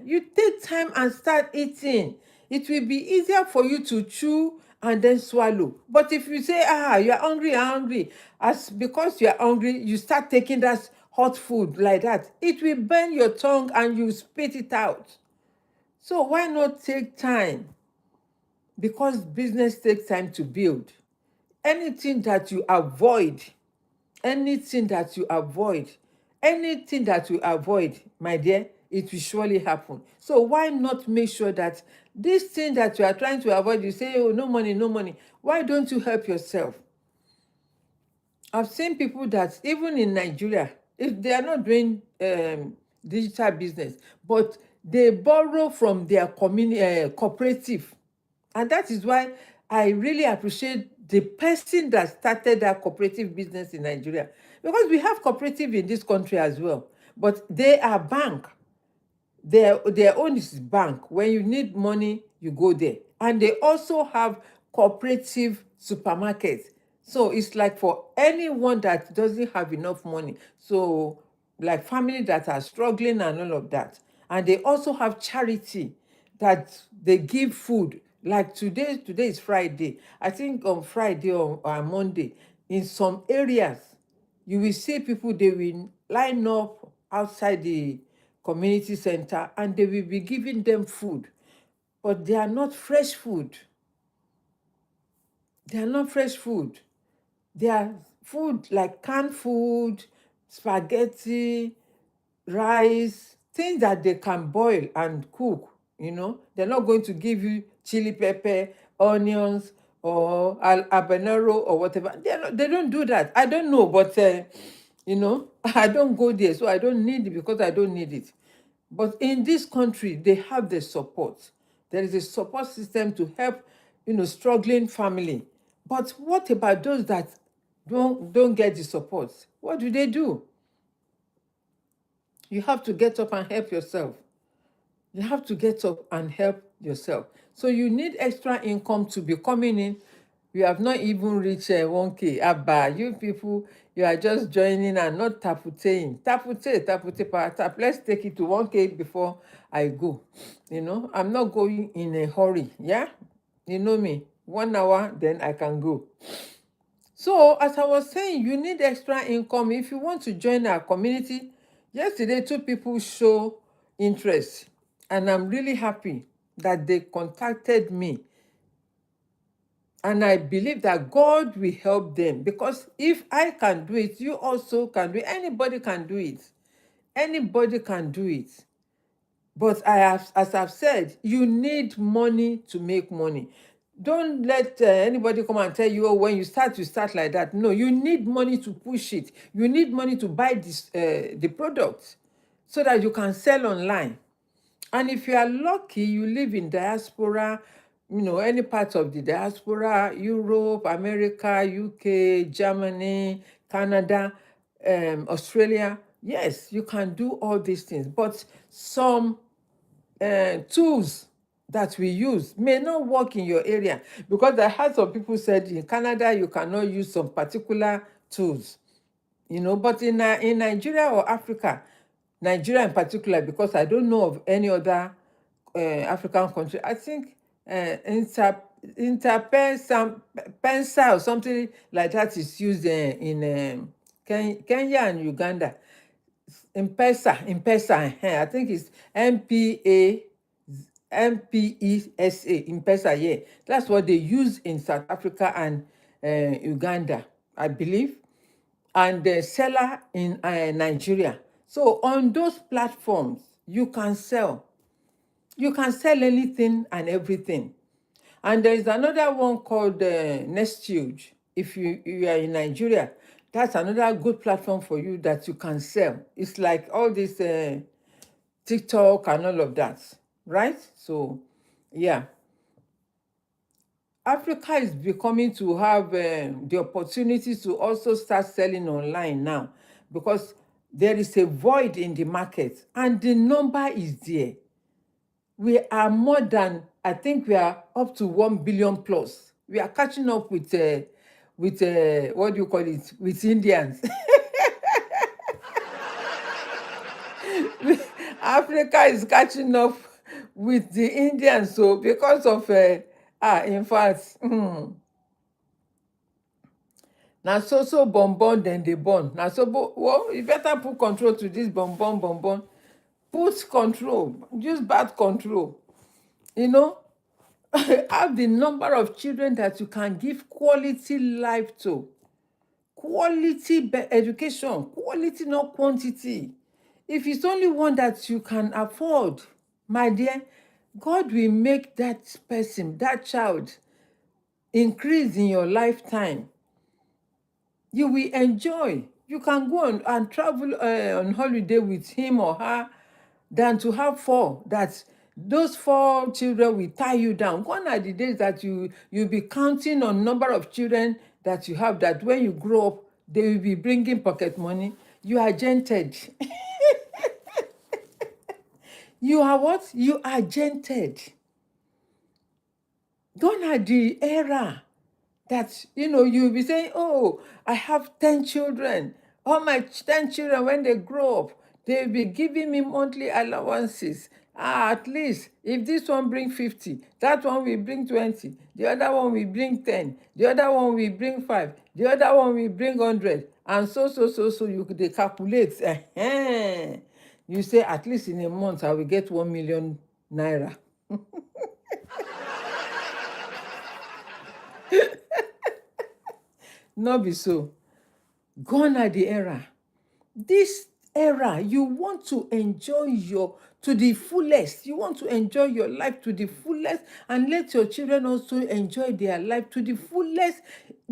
you take time and start eating. It will be easier for you to chew and then swallow. But if you say, you're hungry, as because you're hungry, you start taking that hot food like that, it will burn your tongue and you spit it out. So why not take time? Because business takes time to build. Anything that you avoid, anything that you avoid, anything that you avoid, my dear, it will surely happen. So why not make sure that this thing that you are trying to avoid, you say, oh, no money, no money. Why don't you help yourself? I've seen people that even in Nigeria, if they are not doing digital business, but they borrow from their community cooperative. And that is why I really appreciate the person that started that cooperative business in Nigeria. Because we have cooperative in this country as well. But they are bank. Their own is bank. When you need money, you go there. And they also have cooperative supermarkets. So it's like for anyone that doesn't have enough money. So like family that are struggling and all of that. And they also have charity that they give food. Like today is Friday. I think on Friday or Monday, in some areas, you will see people, they will line up outside the community center and they will be giving them food. But they are not fresh food. They are not fresh food. They are food like canned food, spaghetti, rice, things that they can boil and cook. They're not going to give you chili pepper, onions, or habanero or whatever. They don't do that. I don't know, but I don't go there, so I don't need it because I don't need it. But in this country, they have the support. There is a support system to help, struggling family. But what about those that don't get the support? What do? You have to get up and help yourself. You have to get up and help yourself. So you need extra income to be coming in. You have not even reached 1K. Abba, you people, you are just joining and not taputeing. Tapute, power tap. Let's take it to 1K before I go. I'm not going in a hurry. Yeah? You know me. 1 hour, then I can go. So, as I was saying, you need extra income. If you want to join our community, yesterday 2 people show interest, and I'm really happy that they contacted me. And I believe that God will help them, because if I can do it, you also can do it. Anybody can do it. Anybody can do it. But as I've said, you need money to make money. Don't let anybody come and tell you, oh, when you start like that. No, you need money to push it. You need money to buy the product so that you can sell online. And if you are lucky, you live in diaspora, any part of the diaspora, Europe, America, UK, Germany, Canada, Australia. Yes, you can do all these things. But some tools that we use may not work in your area, because I heard some people said in Canada you cannot use some particular tools, but in Nigeria or Africa, Nigeria in particular, because I don't know of any other African country. I think Interpensa or something like that is used in Kenya and Uganda. M-Pesa, I think it's M-P-E-S-A, yeah. That's what they use in South Africa and Uganda, I believe. and the seller in Nigeria. So on those platforms, you can sell. You can sell anything and everything. And there is another one called Nesthuge. If you are in Nigeria, that's another good platform for you that you can sell. It's like all this TikTok and all of that, right? So, yeah. Africa is becoming to have the opportunity to also start selling online now, because there is a void in the market and the number is there. We are more than, I think we are up to 1 billion plus. We are catching up with what do you call it, with Indians. Africa is catching up with the Indians, so because of in fact, na so bonbon dem dey born. Na so well, you better put control to this bonbon. Put control, use birth control. You know, have the number of children that you can give quality life to. Quality education, quality, not quantity. If it's only one that you can afford, my dear, God will make that person, that child, increase in your lifetime. You will enjoy. You can go on and travel on holiday with him or her than to have four. That those four children will tie you down. Gone are the days that you'll be counting on number of children that you have, that when you grow up, they will be bringing pocket money. You are gented. You are what? You are gented. Gone are the era that you'll be saying, oh, I have 10 children. All my 10 children, when they grow up, they'll be giving me monthly allowances. At least if this one bring 50, that one will bring 20, the other one will bring 10, the other one will bring 5, the other one will bring 100, and so you could dey calculate. You say, at least in a month I will get 1 million naira. No be so. Gone are the era. This era, you want to enjoy your to the fullest. You want to enjoy your life to the fullest, and let your children also enjoy their life to the fullest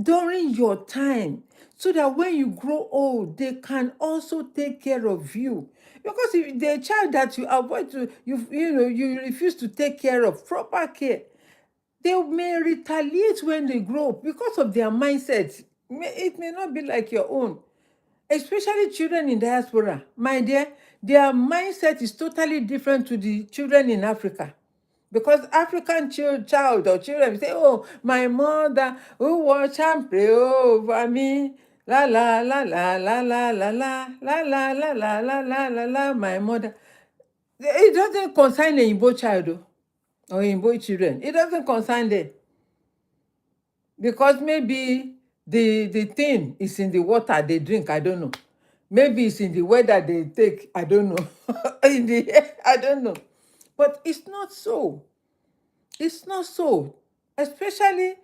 during your time, so that when you grow old, they can also take care of you. Because if the child that you avoid to, you refuse to take care of, proper care, they may retaliate when they grow up because of their mindset. It may not be like your own, especially children in diaspora. My dear, their mindset is totally different to the children in Africa. Because African child or children will say, oh, my mother who watch and pray over me. La la la la la la la la la la la la la la la la, my mother. It doesn't concern a Igbo child or Igbo children. It doesn't concern them. Because maybe the thing is in the water they drink, I don't know. Maybe it's in the weather they take, I don't know. In the air, I don't know. But it's not so. It's not so. Especially,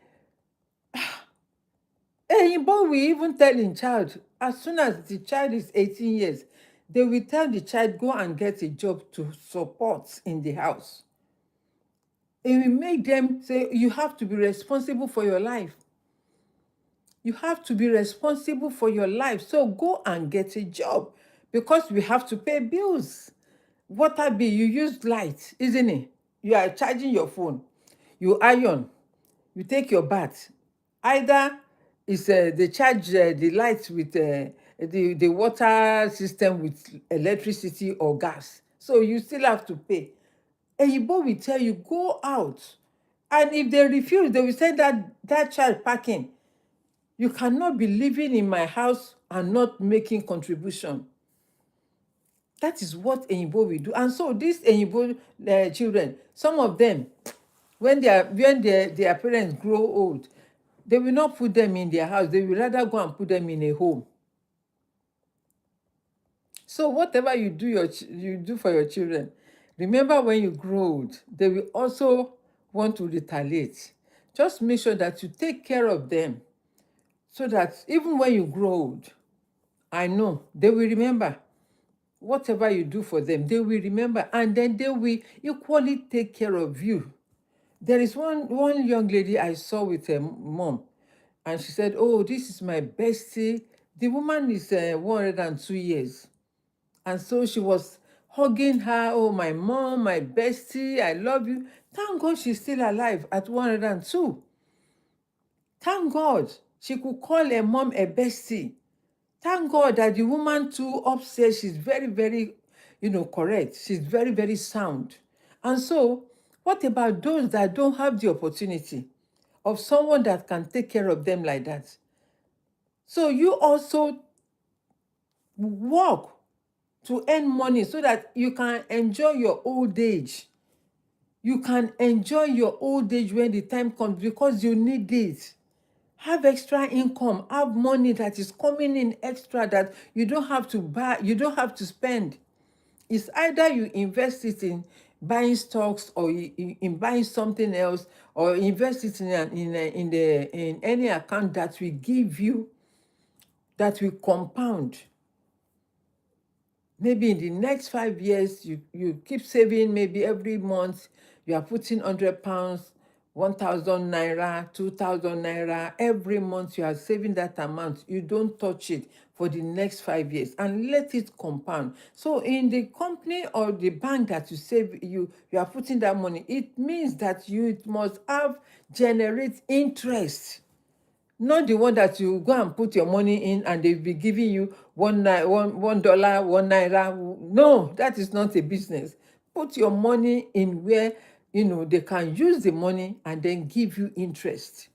a boy will even tell in child, as soon as the child is 18 years, they will tell the child, go and get a job to support in the house. It will make them say, you have to be responsible for your life. You have to be responsible for your life. So go and get a job, because we have to pay bills. Water bill, you use light, isn't it? You are charging your phone. You iron. You take your bath. Either it's they charge the light with the water system with electricity or gas. So you still have to pay. Eyibo will tell you, go out. And if they refuse, they will send that child packing. You cannot be living in my house and not making contribution. That is what Eyibo will do. And so these Eyibo children, some of them, when their parents grow old, they will not put them in their house. They will rather go and put them in a home. So whatever you do for your children, remember when you grow old, they will also want to retaliate. Just make sure that you take care of them, so that even when you grow old, I know they will remember. Whatever you do for them, they will remember, and then they will equally take care of you. There is one young lady I saw with her mom, and she said, "Oh, this is my bestie." The woman is 102 years, and so she was hugging her. "Oh, my mom, my bestie, I love you." Thank God she's still alive at 102. Thank God she could call her mom a bestie. Thank God that the woman too upstairs, she's very, very, correct. She's very, very sound. And so, what about those that don't have the opportunity of someone that can take care of them like that? So you also work to earn money so that you can enjoy your old age. You can enjoy your old age when the time comes because you need it. Have extra income, have money that is coming in extra that you don't have to buy, you don't have to spend. It's either you invest it in buying stocks or in buying something else, or invest it in any account that will give you, that will compound. Maybe in the next 5 years, you keep saving. Maybe every month you are putting £100, 1,000 naira, 2,000 naira. Every month you are saving that amount. You don't touch it for the next 5 years and let it compound. So in the company or the bank that you save, you are putting that money, it means that you must have generate interest. Not the one that you go and put your money in and they'll be giving you $1, 1 naira. No, that is not a business. Put your money in where they can use the money and then give you interest.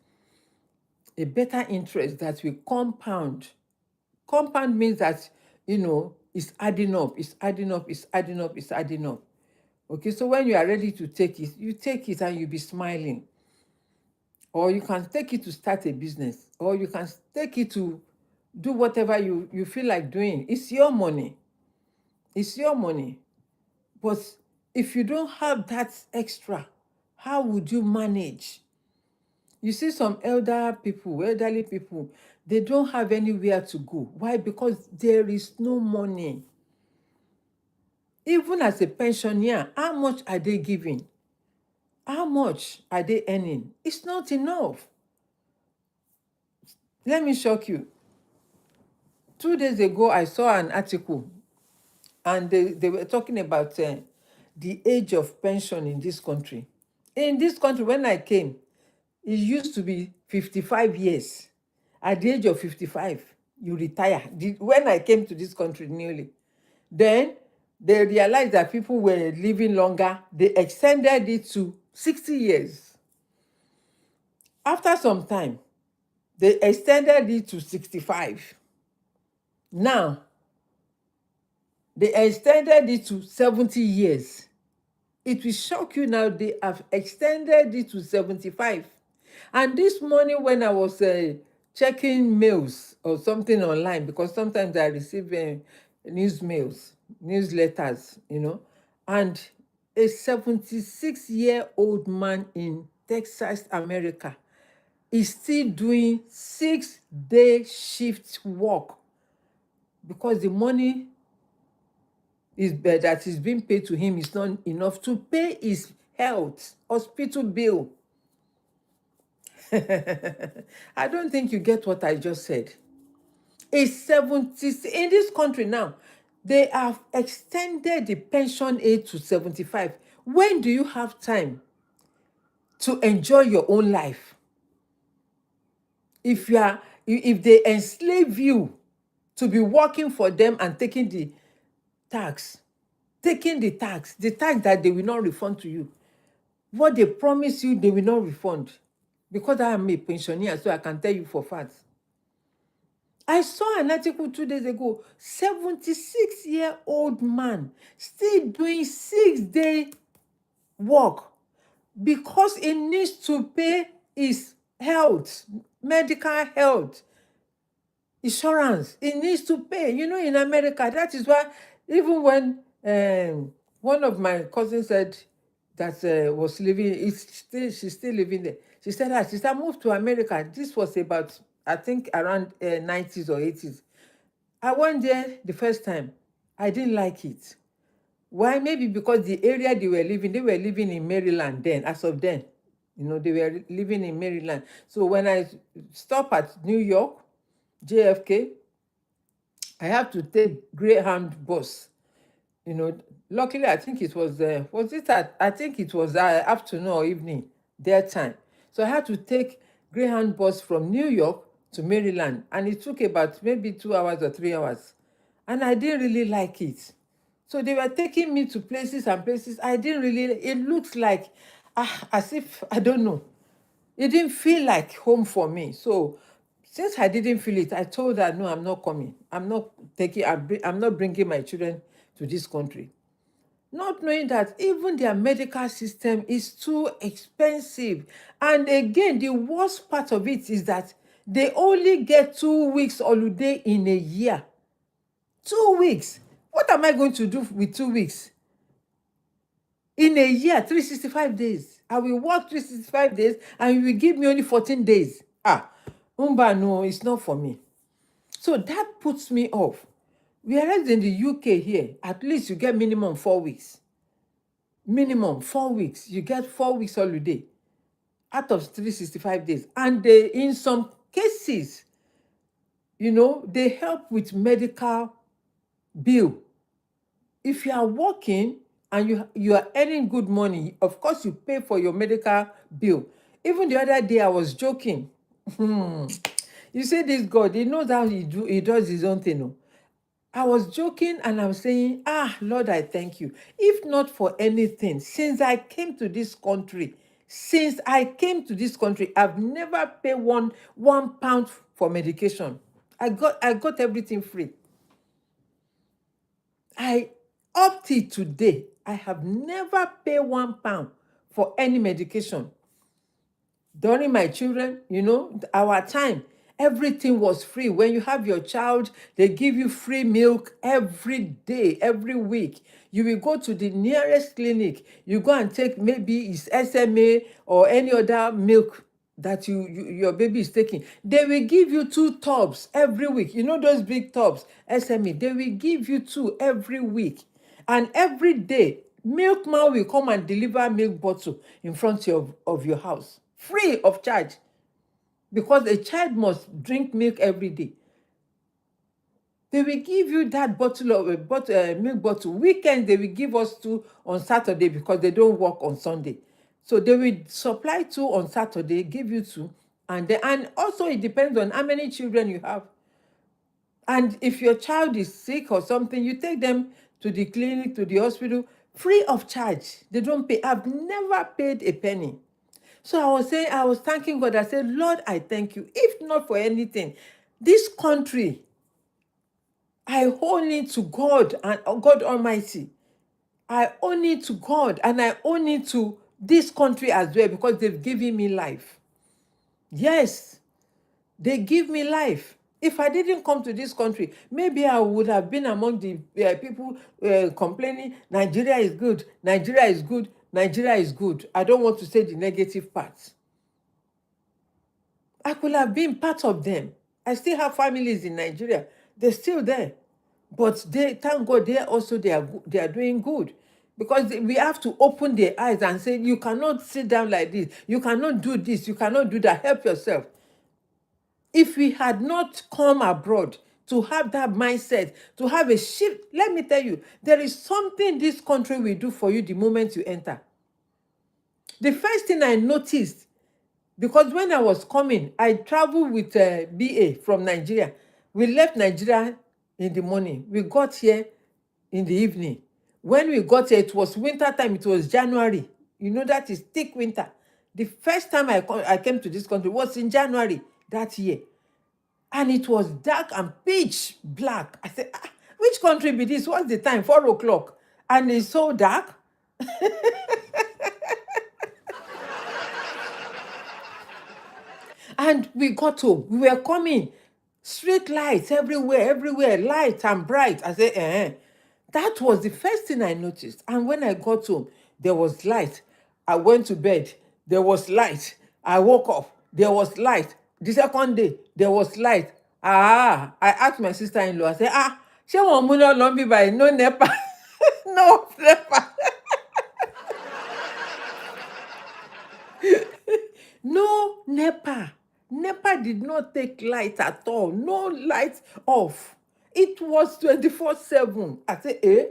A better interest that will compound. Compound means that it's adding up, it's adding up, it's adding up, it's adding up. Okay, so when you are ready to take it, you take it and you'll be smiling. Or you can take it to start a business, or you can take it to do whatever you feel like doing. It's your money. It's your money. But if you don't have that extra, how would you manage? You see some elderly people, they don't have anywhere to go. Why? Because there is no money. Even as a pensioner, how much are they giving? How much are they earning? It's not enough. Let me shock you. 2 days ago, I saw an article, and they were talking about the age of pension in this country. In this country, when I came, it used to be 55 years. At the age of 55, you retire. When I came to this country newly, then they realized that people were living longer. They extended it to 60 years. After some time, they extended it to 65. Now, they extended it to 70 years. It will shock you now, they have extended it to 75. And this morning when I was checking mails or something online, because sometimes I receive newsletters, and a 76-year-old man in Texas, America, is still doing 6-day shift work because the money that is being paid to him is not enough to pay his health hospital bill. I don't think you get what I just said. It's 70 in this country now. They have extended the pension age to 75. When do you have time to enjoy your own life? If they enslave you to be working for them and taking the tax the tax that they will not refund to you, what they promise you, they will not refund. Because I am a pensioner, so I can tell you for facts. I saw an article 2 days ago, 76-year-old man still doing 6-day work because he needs to pay his health, medical health insurance. He needs to pay. In America, that is why even when one of my cousins said that was living, she's still living there. She said, "Sister, moved to America." This was about, I think, around 90s or 80s. I went there the first time. I didn't like it. Why? Maybe because the area they were living in Maryland then, as of then. They were living in Maryland. So when I stop at New York, JFK, I have to take Greyhound bus. you know Luckily, I think it was it at I think it was afternoon or evening their time. So I had to take Greyhound bus from New York to Maryland, and it took about maybe 2 hours or 3 hours, and I didn't really like it. So they were taking me to places and places I didn't really. It looks like, as if, I don't know, it didn't feel like home for me. So since I didn't feel it, I told her, no, I'm not coming. I'm not bringing my children to this country. Not knowing that even their medical system is too expensive. And again, the worst part of it is that they only get 2 weeks holiday in a year. 2 weeks. What am I going to do with 2 weeks? In a year, 365 days. I will work 365 days and you will give me only 14 days. No, it's not for me. So that puts me off. Whereas in the UK here, at least you get minimum 4 weeks. Minimum 4 weeks. You get 4 weeks holiday out of 365 days. And they, in some cases, they help with medical bill. If you are working and you are earning good money, of course you pay for your medical bill. Even the other day I was joking. You see, this God, he knows how he does his own thing. I was joking and I'm saying, Lord, I thank you. If not for anything, since I came to this country, I've never paid one pound for medication. I got everything free. Up till today, I have never paid 1 pound for any medication. During my children, our time, everything was free. When you have your child, they give you free milk every day, every week. You will go to the nearest clinic. You go and take, maybe it's SMA or any other milk that your baby is taking. They will give you 2 tubs every week. Those big tubs, SMA, they will give you 2 every week. And every day, milkman will come and deliver milk bottle in front of your house, free of charge, because a child must drink milk every day. They will give you that milk bottle. Weekend, they will give us 2 on Saturday because they don't work on Sunday. So they will supply 2 on Saturday, give you 2. And also it depends on how many children you have. And if your child is sick or something, you take them to the clinic, to the hospital, free of charge. They don't pay. I've never paid a penny. So I was thanking God. I said, Lord, I thank you. If not for anything, this country, I owe it to God and God Almighty. I owe it to God and I owe it to this country as well, because they've given me life. Yes, they give me life. If I didn't come to this country, maybe I would have been among the people complaining, Nigeria is good, Nigeria is good, Nigeria is good. I don't want to say the negative parts. I could have been part of them. I still have families in Nigeria. They're still there. But thank God, they are doing good. Because we have to open their eyes and say, you cannot sit down like this. You cannot do this. You cannot do that. Help yourself. If we had not come abroad to have that mindset, to have a shift, let me tell you, there is something this country will do for you the moment you enter. The first thing I noticed, because when I was coming, I traveled with BA from Nigeria. We left Nigeria in the morning. We got here in the evening. When we got here, it was winter time. It was January. That is thick winter. The first time I came to this country was in January that year. And it was dark and pitch black. I said, which country be this? What's the time? 4 o'clock. And it's so dark. And we got home. We were coming. Street lights everywhere, light and bright. I said, That was the first thing I noticed. And when I got home, there was light. I went to bed. There was light. I woke up. There was light. The second day, there was light. I asked my sister-in-law, I said, ṣé wọn mú náà lọ bí báyìí? No NEPA. No NEPA. No NEPA. NEPA did not take light at all. No light off. It was 24/7. I said, eh?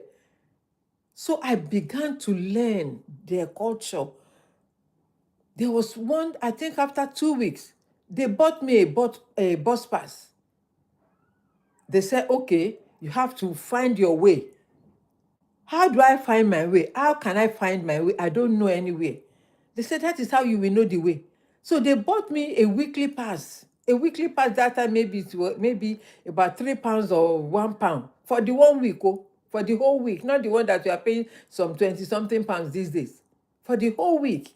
So I began to learn their culture. There was one, I think after 2 weeks, they bought me a bus pass. They said, okay, you have to find your way. How do I find my way? How can I find my way? I don't know anywhere. They said, that is how you will know the way. So they bought me a weekly pass. A weekly pass that time, maybe it was maybe about £3 or £1 for the 1 week, for the whole week, not the one that you are paying some 20 something pounds these days. For the whole week.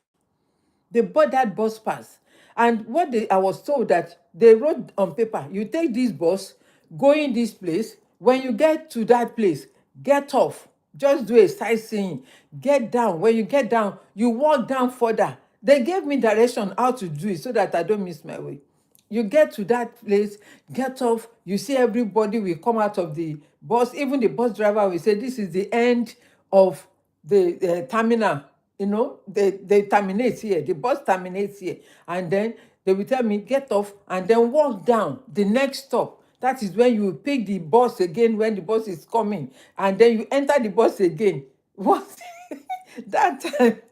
They bought that bus pass. And I was told that they wrote on paper, you take this bus, go in this place. When you get to that place, get off. Just do a sightseeing. Get down. When you get down, you walk down further. They gave me direction how to do it so that I don't miss my way. You get to that place, get off, you see everybody will come out of the bus. Even the bus driver will say, this is the end of the terminal. They terminate here, the bus terminates here. And then they will tell me, get off and then walk down the next stop. That is when you pick the bus again when the bus is coming. And then you enter the bus again. What? That time,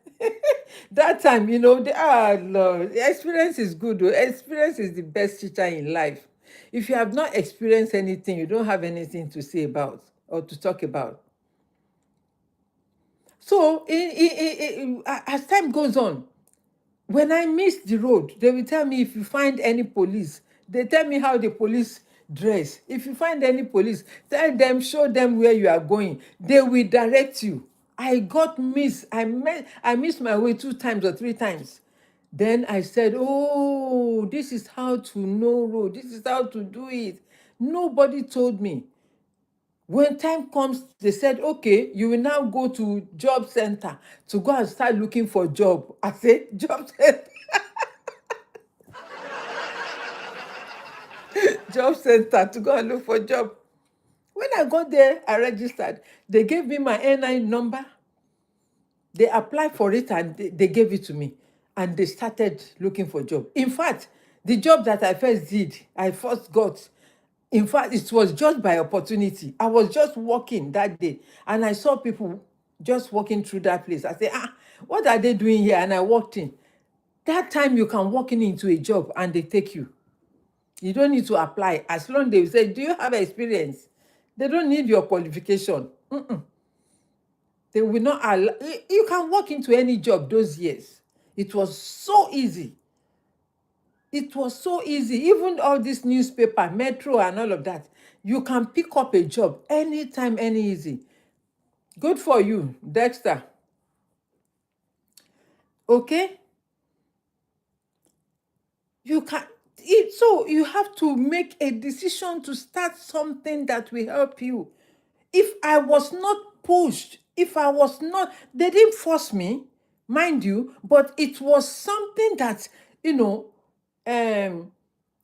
that time, Lord, the experience is good. Experience is the best teacher in life. If you have not experienced anything, you don't have anything to say about or to talk about. So as time goes on, when I miss the road, they will tell me, if you find any police, they tell me how the police dress. If you find any police, tell them, show them where you are going. They will direct you. I missed my way 2 times or 3 times. Then I said, oh, this is how to know road. This is how to do it. Nobody told me. When time comes, they said, okay, you will now go to job center to go and start looking for job. I said, job center. Job center to go and look for job. When I got there, I registered. They gave me my NI number. They applied for it and they gave it to me. And they started looking for job. In fact, the job that I first got, in fact, it was just by opportunity. I was just walking that day and I saw people just walking through that place. I said, what are they doing here? And I walked in. That time you can walk into a job and they take you. You don't need to apply. As long as they say, do you have experience? They don't need your qualification. They will not allow. You can walk into any job those years. It was so easy. It was so easy. Even all this newspaper, metro and all of that, you can pick up a job anytime, any easy. Good for you, Dexter. Okay? You can. So you have to make a decision to start something that will help you. If I was not pushed, if I was not, they didn't force me, mind you, but it was something that,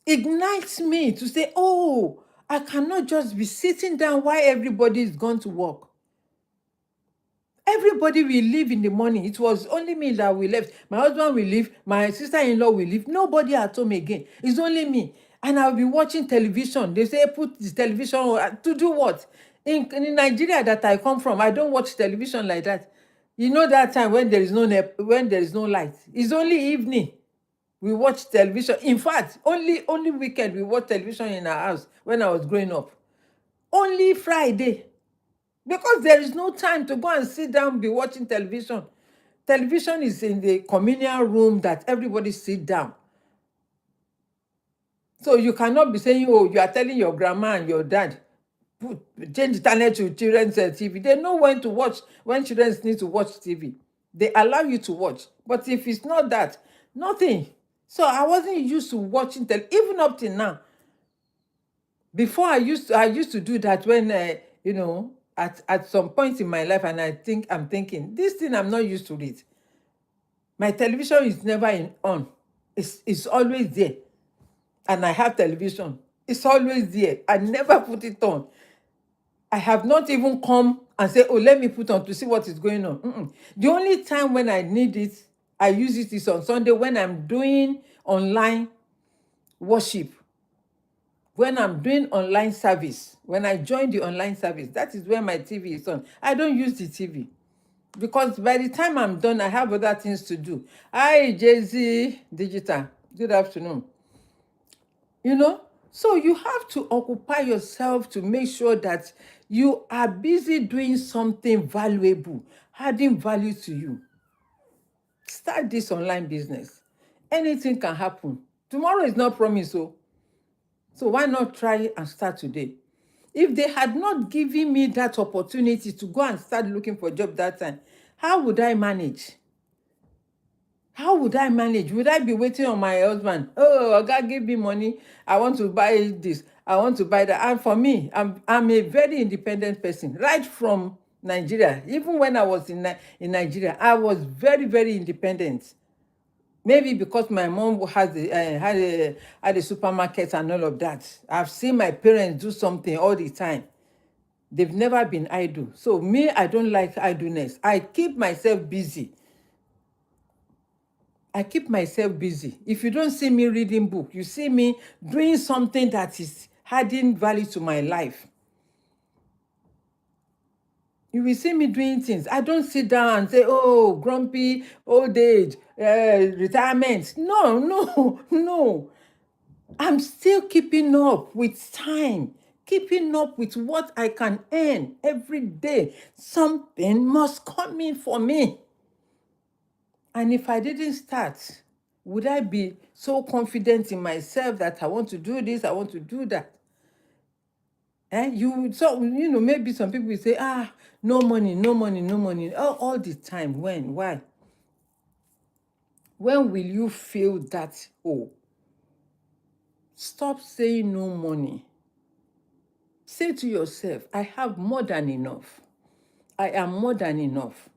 ignites me to say, oh, I cannot just be sitting down while everybody is gone to work. Everybody will leave in the morning. It was only me that we left. My husband will leave. My sister-in-law will leave. Nobody at home again. It's only me. And I'll be watching television. They say, put the television on. To do what? In Nigeria that I come from, I don't watch television like that. You know that time when there is no light. It's only evening. We watch television. In fact, only weekend we watch television in our house when I was growing up. Only Friday. Because there is no time to go and sit down be watching television. Television is in the communal room that everybody sit down. So you cannot be saying, oh, you are telling your grandma and your dad, change the channel to children's TV. They know when to watch, when children need to watch TV. They allow you to watch. But if it's not that, nothing. So I wasn't used to watching even up till now. Before I used to do that when at some point in my life, and I'm thinking, this thing I'm not used to it. My television is never on. It's always there. And I have television. It's always there. I never put it on. I have not even come and say, oh, let me put on to see what is going on. The only time when I need it, I use it is on Sunday when I'm doing online worship, when I'm doing online service, when I join the online service. That is when my TV is on. I don't use the TV because by the time I'm done, I have other things to do. Hi, Jay-Z Digital. Good afternoon. You know, so you have to occupy yourself to make sure that you are busy doing something valuable, adding value to you. Start this online business. Anything can happen. Tomorrow is not promised, so why not try and start today? If they had not given me that opportunity to go and start looking for a job that time, how would I manage? How would I manage? Would I be waiting on my husband? Oh, God, give me money. I want to buy this. I want to buy that. And for me, I'm a very independent person. Right from Nigeria, even when I was in Nigeria, I was very, very independent. Maybe because my mom had a supermarket and all of that. I've seen my parents do something all the time. They've never been idle. So me, I don't like idleness. I keep myself busy. I keep myself busy. If you don't see me reading book, you see me doing something that is adding value to my life. You will see me doing things. I don't sit down and say, oh, grumpy, old age, retirement. No, no, no. I'm still keeping up with time, keeping up with what I can earn every day. Something must come in for me. And if I didn't start, would I be so confident in myself that I want to do this, I want to do that? Maybe some people will say, no money, no money, no money, all the time. When? Why? When will you feel that? Oh, stop saying no money. Say to yourself, I have more than enough. I am more than enough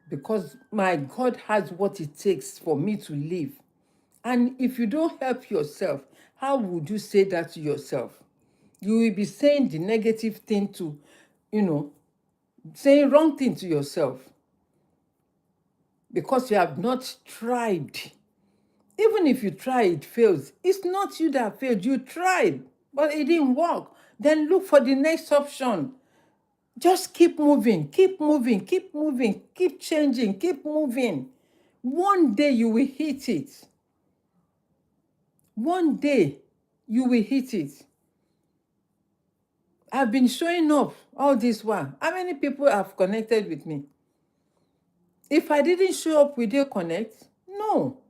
because my God has what it takes for me to live. And if you don't help yourself, how would you say that to yourself? You will be saying the negative thing to, saying wrong thing to yourself because you have not tried. Even if you try, it fails. It's not you that failed. You tried, but it didn't work. Then look for the next option. Just keep moving, keep moving, keep moving, keep changing, keep moving. One day you will hit it. One day you will hit it. I've been showing up all this while. How many people have connected with me? If I didn't show up, will they connect? No.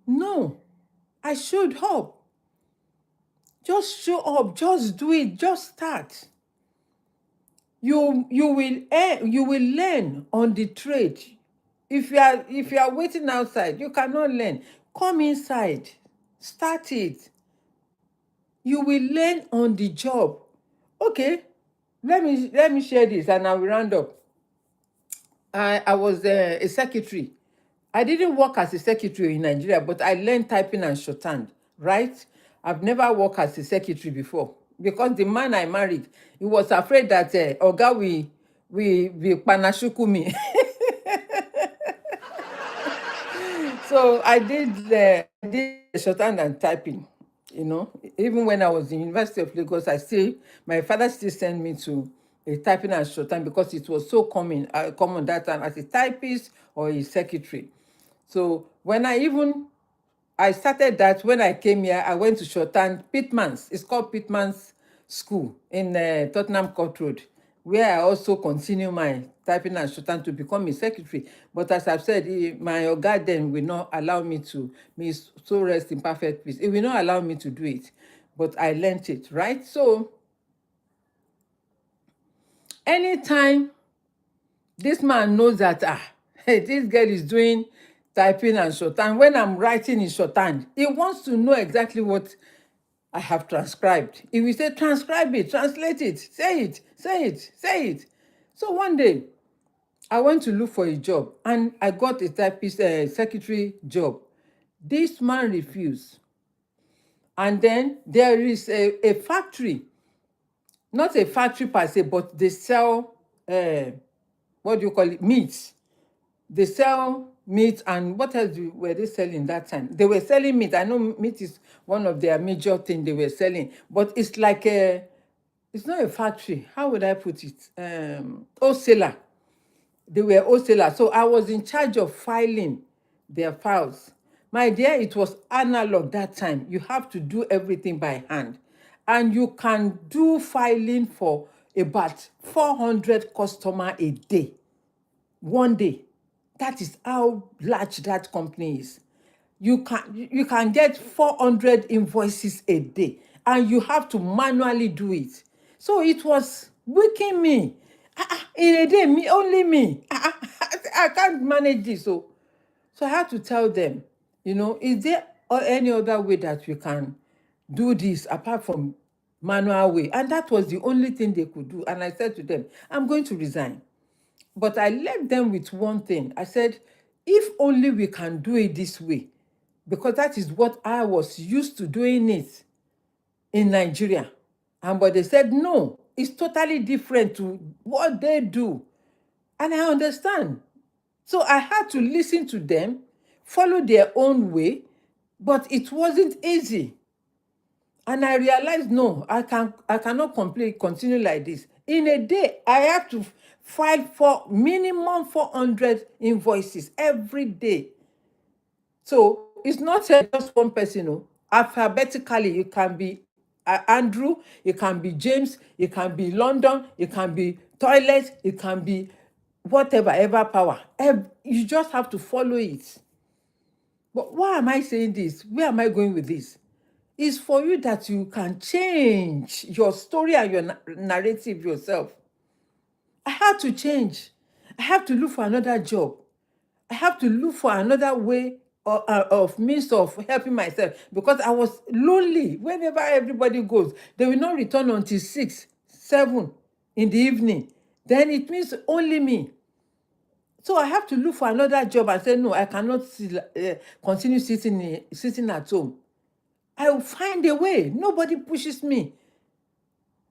No. I showed up. Just show up. Just do it. Just start. You will learn on the trade. If you are waiting outside, you cannot learn. Come inside. Start it. You will learn on the job. Okay. Let me share this and I will round up. I was a secretary. I didn't work as a secretary in Nigeria, but I learned typing and shorthand, right? I've never worked as a secretary before because the man I married, he was afraid that Oga will panashuku me. So I did shorthand and typing, Even when I was in University of Lagos, my father still sent me to a typing and shorthand because it was so common that time as a typist or a secretary. So I started that when I came here. I went to shorthand Pittman's. It's called Pittman's School in Tottenham Court Road, where I also continue my typing and shorthand to become a secretary. But as I've said, my oga then will not allow me to, may so rest in perfect peace. It will not allow me to do it. But I learned it, right? So anytime this man knows that, this girl is doing typing and shorthand, when I'm writing in shorthand, he wants to know exactly what I have transcribed. He will say, transcribe it, translate it, say it, say it, say it. So one day, I went to look for a job and I got a typist secretary job. This man refused. And then there is a factory, not a factory per se, but they sell, what do you call it, meat. They sell meat, and what else were they selling that time? They were selling meat. I know meat is one of their major thing they were selling, but it's like it's not a factory. How would I put it? Wholesaler. They were wholesaler. So I was in charge of filing their files. My dear, it was analog that time. You have to do everything by hand. And you can do filing for about 400 customer a day, one day. That is how large that company is. You can get 400 invoices a day, and you have to manually do it. So it was waking me. In a day, me only me. I can't manage this. So I had to tell them, is there any other way that we can do this apart from manual way? And that was the only thing they could do. And I said to them, I'm going to resign. But I left them with one thing. I said, if only we can do it this way, because that is what I was used to doing it in Nigeria. But they said, no, it's totally different to what they do. And I understand. So I had to listen to them, follow their own way, but it wasn't easy. And I realized, no, I cannot continue like this. In a day, I have to file for minimum 400 invoices every day. So it's not just one person. No. Alphabetically, it can be Andrew, it can be James, it can be London, it can be toilet, it can be whatever, ever power. You just have to follow it. But why am I saying this? Where am I going with this? It's for you that you can change your story and your narrative yourself. I had to change. I have to look for another job. I have to look for another way of means of helping myself, because I was lonely. Whenever everybody goes, they will not return until 6, 7 in the evening. Then it means only me. So I have to look for another job and say, no, I cannot continue sitting at home. I will find a way. Nobody pushes me.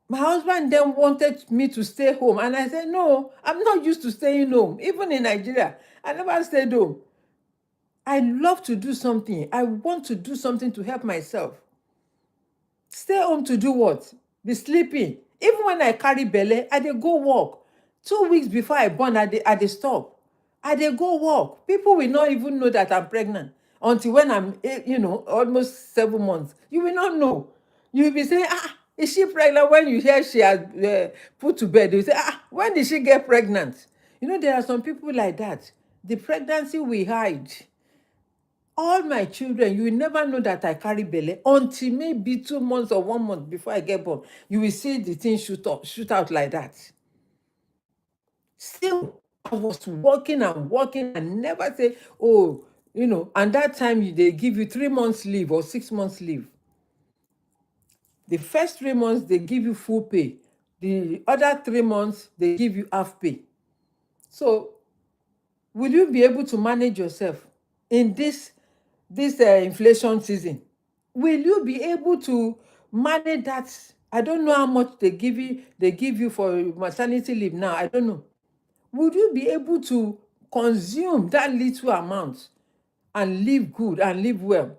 My husband then wanted me to stay home. And I said, no, I'm not used to staying home. Even in Nigeria, I never stayed home. I love to do something. I want to do something to help myself. Stay home to do what? Be sleeping. Even when I carry belle, I dey go work. 2 weeks before I born, I dey stop. I dey go work. People will not even know that I'm pregnant until when I'm, almost 7 months. You will not know. You will be saying, is she pregnant? When you hear she has put to bed, you say, when did she get pregnant? There are some people like that. The pregnancy we hide. All my children, you will never know that I carry belle until maybe 2 months or 1 month before I get born. You will see the thing shoot out like that. Still, I was working and never say, and that time they give you 3 months leave or 6 months leave. The first 3 months, they give you full pay. The other 3 months, they give you half pay. So, will you be able to manage yourself in this inflation season? Will you be able to manage that? I don't know how much they give you for maternity leave now. I don't know. Would you be able to consume that little amount and live good and live well?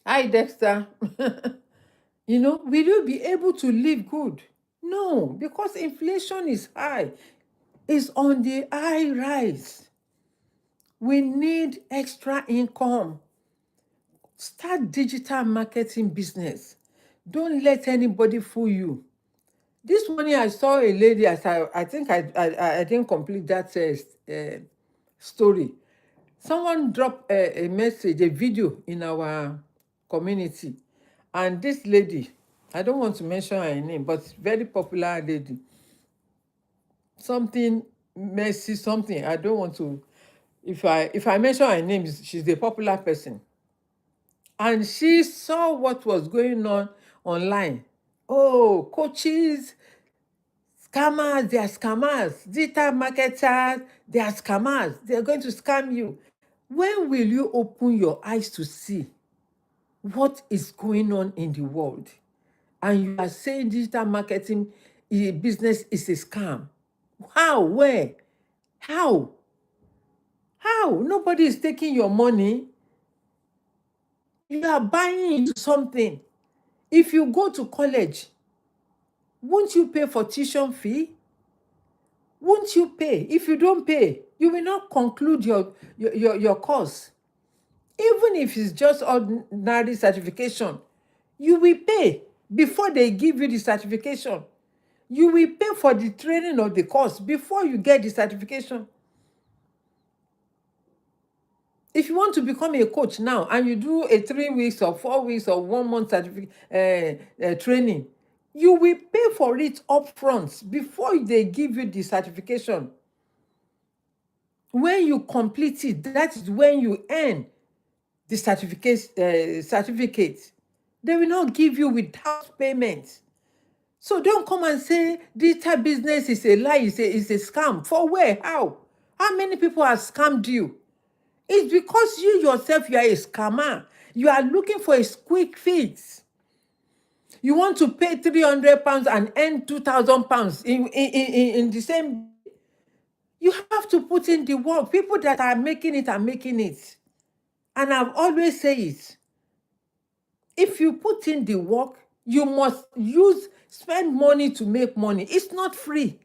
Hi, Dexter. Will you be able to live good? No, because inflation is high. It's on the high rise. We need extra income. Start digital marketing business. Don't let anybody fool you. This morning I saw a lady, as I think I didn't complete that story. Someone dropped a message, a video in our community. And this lady, I don't want to mention her name, but very popular lady. Something Mercy, something. I don't want to. If I mention her name, she's a popular person. And she saw what was going on online. Oh, coaches, scammers, they are scammers. Digital marketers, they are scammers. They are going to scam you. When will you open your eyes to see what is going on in the world, and you are saying digital marketing business is a scam. How? Where? How? How? Nobody is taking your money. You are buying into something. If you go to college, won't you pay for tuition fee? Won't you pay? If you don't pay, you will not conclude your course. Even if it's just ordinary certification, you will pay before they give you the certification. You will pay for the training of the course before you get the certification. If you want to become a coach now and you do a 3 weeks or 4 weeks or 1 month training, you will pay for it upfront before they give you the certification. When you complete it, that is when you earn the certificate. They will not give you without payment. So don't come and say digital business is a lie, is a scam. For where? How? How many people have scammed you? It's because you yourself, you are a scammer. You are looking for a quick fix. You want to pay £300 and earn £2,000 in the same. You have to put in the work. People that are making it are making it. And I've always said it. If you put in the work, you must spend money to make money. It's not free.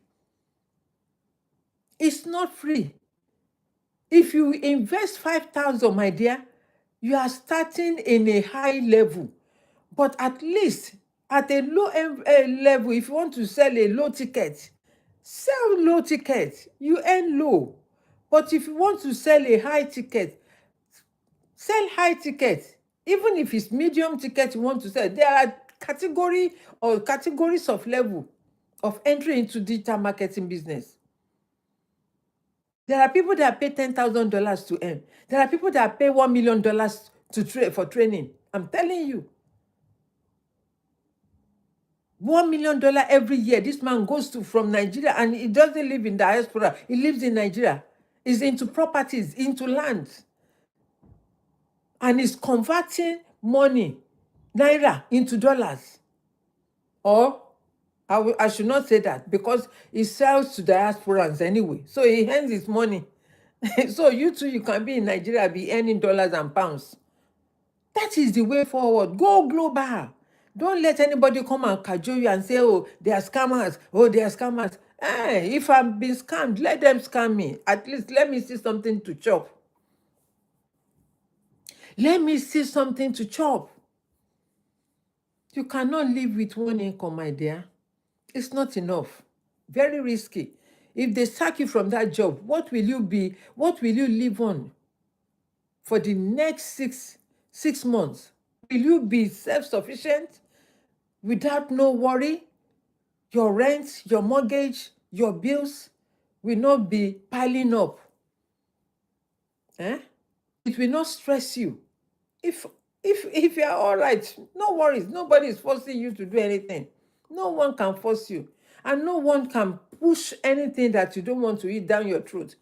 It's not free. If you invest 5,000, my dear, you are starting in a high level. But at least at a low level, if you want to sell a low ticket, sell low ticket. You earn low. But if you want to sell a high ticket, sell high ticket. Even if it's medium ticket you want to sell, there are categories of level of entry into digital marketing business. There are people that pay $10,000 to earn. There are people that pay $1 million for training. I'm telling you. $1 million every year. This man goes from Nigeria, and he doesn't live in diaspora. He lives in Nigeria. He's into properties, into land. And he's converting money, naira, into dollars. Or, I should not say that, because he sells to diasporans anyway. So he earns his money. So you too, you can be in Nigeria, be earning dollars and pounds. That is the way forward. Go global. Don't let anybody come and cajole you and say, oh, they are scammers. Oh, they are scammers. If I'm being scammed, let them scam me. At least let me see something to chop. Let me see something to chop. You cannot live with one income, my dear. It's not enough. Very risky. If they sack you from that job, what will you be? What will you live on for the next six months? Will you be self-sufficient without no worry? Your rent, your mortgage, your bills will not be piling up. It will not stress you. If you are all right, no worries. Nobody is forcing you to do anything. No one can force you. And no one can push anything that you don't want to eat down your throat.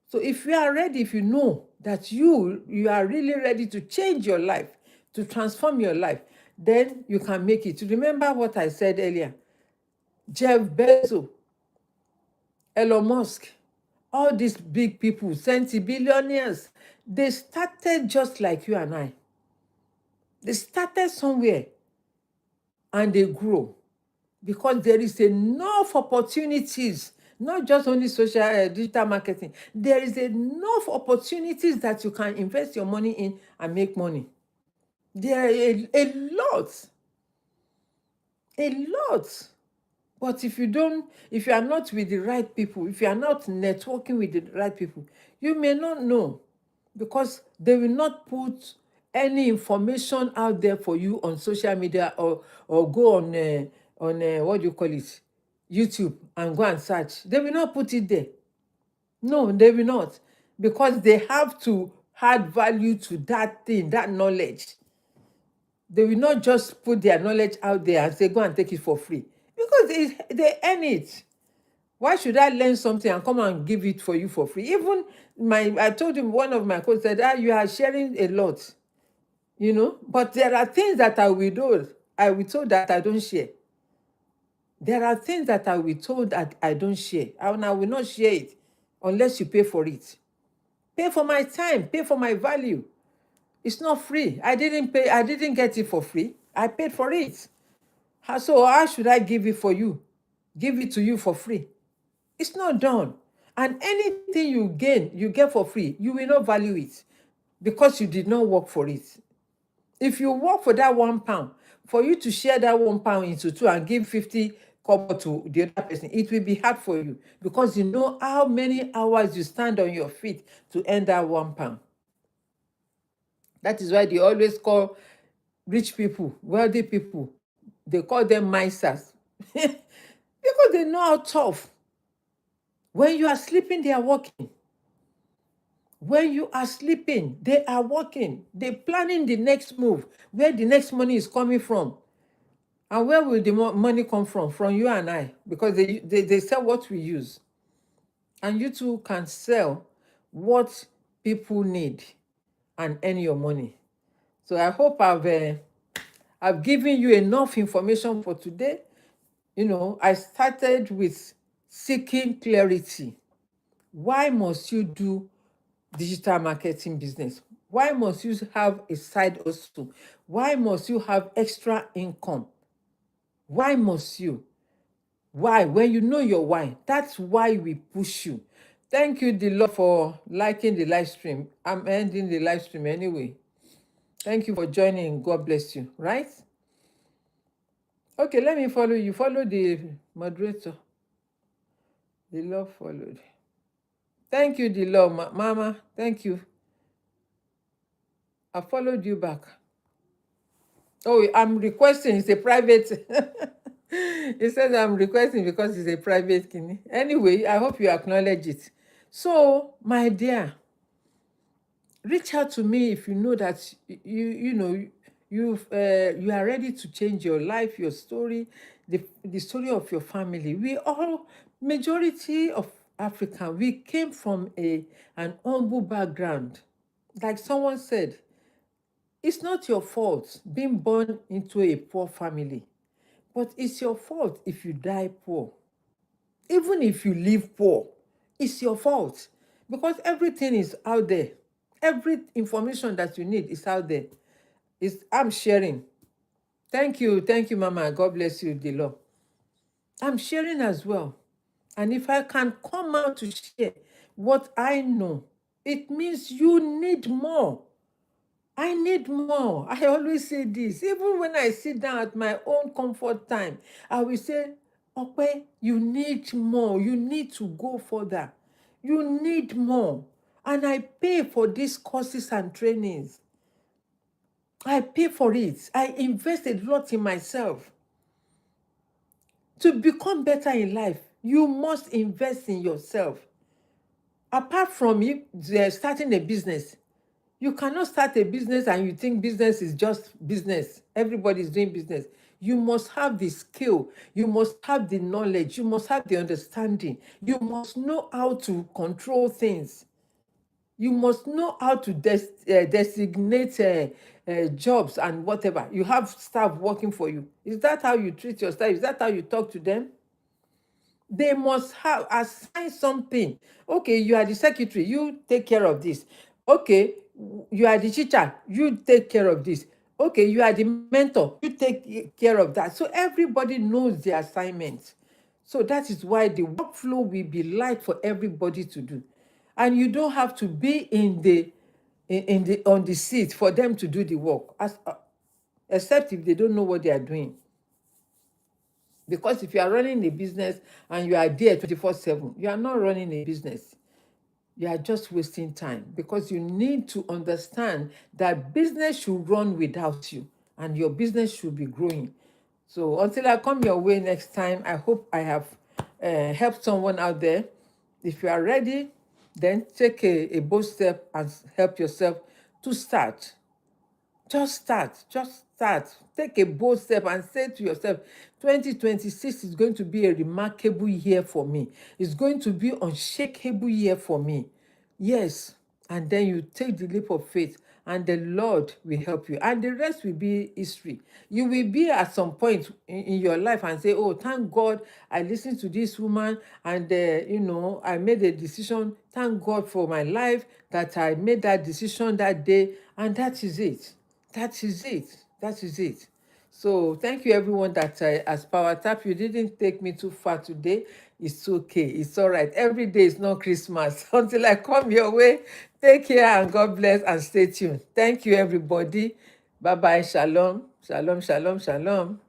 So if you are ready, if you know that you are really ready to change your life, to transform your life, then you can make it. Remember what I said earlier. Jeff Bezos, Elon Musk, all these big people, billionaires, they started just like you and I. They started somewhere and they grow because there is enough opportunities, not just only social digital marketing. There is enough opportunities that you can invest your money in and make money. There are a lot. A lot. But if you are not with the right people, if you are not networking with the right people, you may not know, because they will not put any information out there for you on social media, or go on what do you call it, YouTube, and go and search. They will not put it there. No, they will not, because they have to add value to that thing, that knowledge. They will not just put their knowledge out there and say, go and take it for free, because they earn it. Why should I learn something and come and give it for you for free? Even I told him, one of my coaches said, you are sharing a lot. But there are things that I will told that I don't share. There are things that I will told that I don't share, and I will not share it unless you pay for it. Pay for my time, pay for my value. It's not free. I didn't get it for free. I paid for it. So how should I give it for you? Give it to you for free? It's not done. And anything you get for free, you will not value it because you did not work for it. If you work for that £1, for you to share that £1 into two and give 50 kobo to the other person, it will be hard for you because you know how many hours you stand on your feet to earn that £1. That is why they always call rich people, wealthy people, they call them misers. Because they know how tough. When you are sleeping, they are working. When you are sleeping, they are working. They're planning the next move, where the next money is coming from. And where will the money come from? From you and I. Because they sell what we use. And you too can sell what people need and earn your money. So I hope I've given you enough information for today. I started with seeking clarity. Why must you do digital marketing business? Why must you have a side hustle? Why must you have extra income? Why must you? Why? When you know your why, that's why we push you. Thank you, the Lord, for liking the live stream. I'm ending the live stream anyway. Thank you for joining. God bless you. Right? Okay, let me follow you. Follow the moderator. The Lord followed. Thank you, the Lord, Mama. Thank you. I followed you back. Oh, I'm requesting. It's a private. He says I'm requesting because it's a private kidney. Anyway, I hope you acknowledge it. So, my dear, reach out to me if you know that you are ready to change your life, your story, the story of your family. We all, majority of African, we came from an humble background. Like someone said, it's not your fault being born into a poor family, but it's your fault if you die poor. Even if you live poor, it's your fault because everything is out there. Every information that you need is out there. I'm sharing. Thank you, Mama. God bless you, the Lord. I'm sharing as well. And if I can come out to share what I know, it means you need more. I need more. I always say this. Even when I sit down at my own comfort time, I will say, okay, you need more. You need to go further. You need more. And I pay for these courses and trainings. I pay for it. I invest a lot in myself. To become better in life, you must invest in yourself. Apart from you starting a business, you cannot start a business and you think business is just business. Everybody is doing business. You must have the skill. You must have the knowledge. You must have the understanding. You must know how to control things. You must know how to designate jobs and whatever. You have staff working for you. Is that how you treat your staff? Is that how you talk to them? They must have assigned something. Okay, you are the secretary, you take care of this. Okay, you are the teacher, you take care of this. Okay, you are the mentor, you take care of that. So everybody knows the assignment. So that is why the workflow will be light for everybody to do. And you don't have to be on the seat for them to do the work, except if they don't know what they are doing. Because if you are running a business and you are there 24/7, you are not running a business. You are just wasting time because you need to understand that business should run without you and your business should be growing. So until I come your way next time, I hope I have helped someone out there. If you are ready, then take a bold step and help yourself to start. Just start. Just start. Take a bold step and say to yourself, 2026 is going to be a remarkable year for me. It's going to be an unshakable year for me. Yes. And then you take the leap of faith and the Lord will help you, and the rest will be history. You will be at some point in your life and say, oh, thank God I listened to this woman, and I made a decision. Thank God for my life that I made that decision that day, and that is it. That is it. That is it. So thank you everyone that as Power Tap, you didn't take me too far today. It's okay. It's all right. Every day is not Christmas. Until I come your way, take care and God bless and stay tuned. Thank you everybody. Bye bye. Shalom. Shalom. Shalom. Shalom.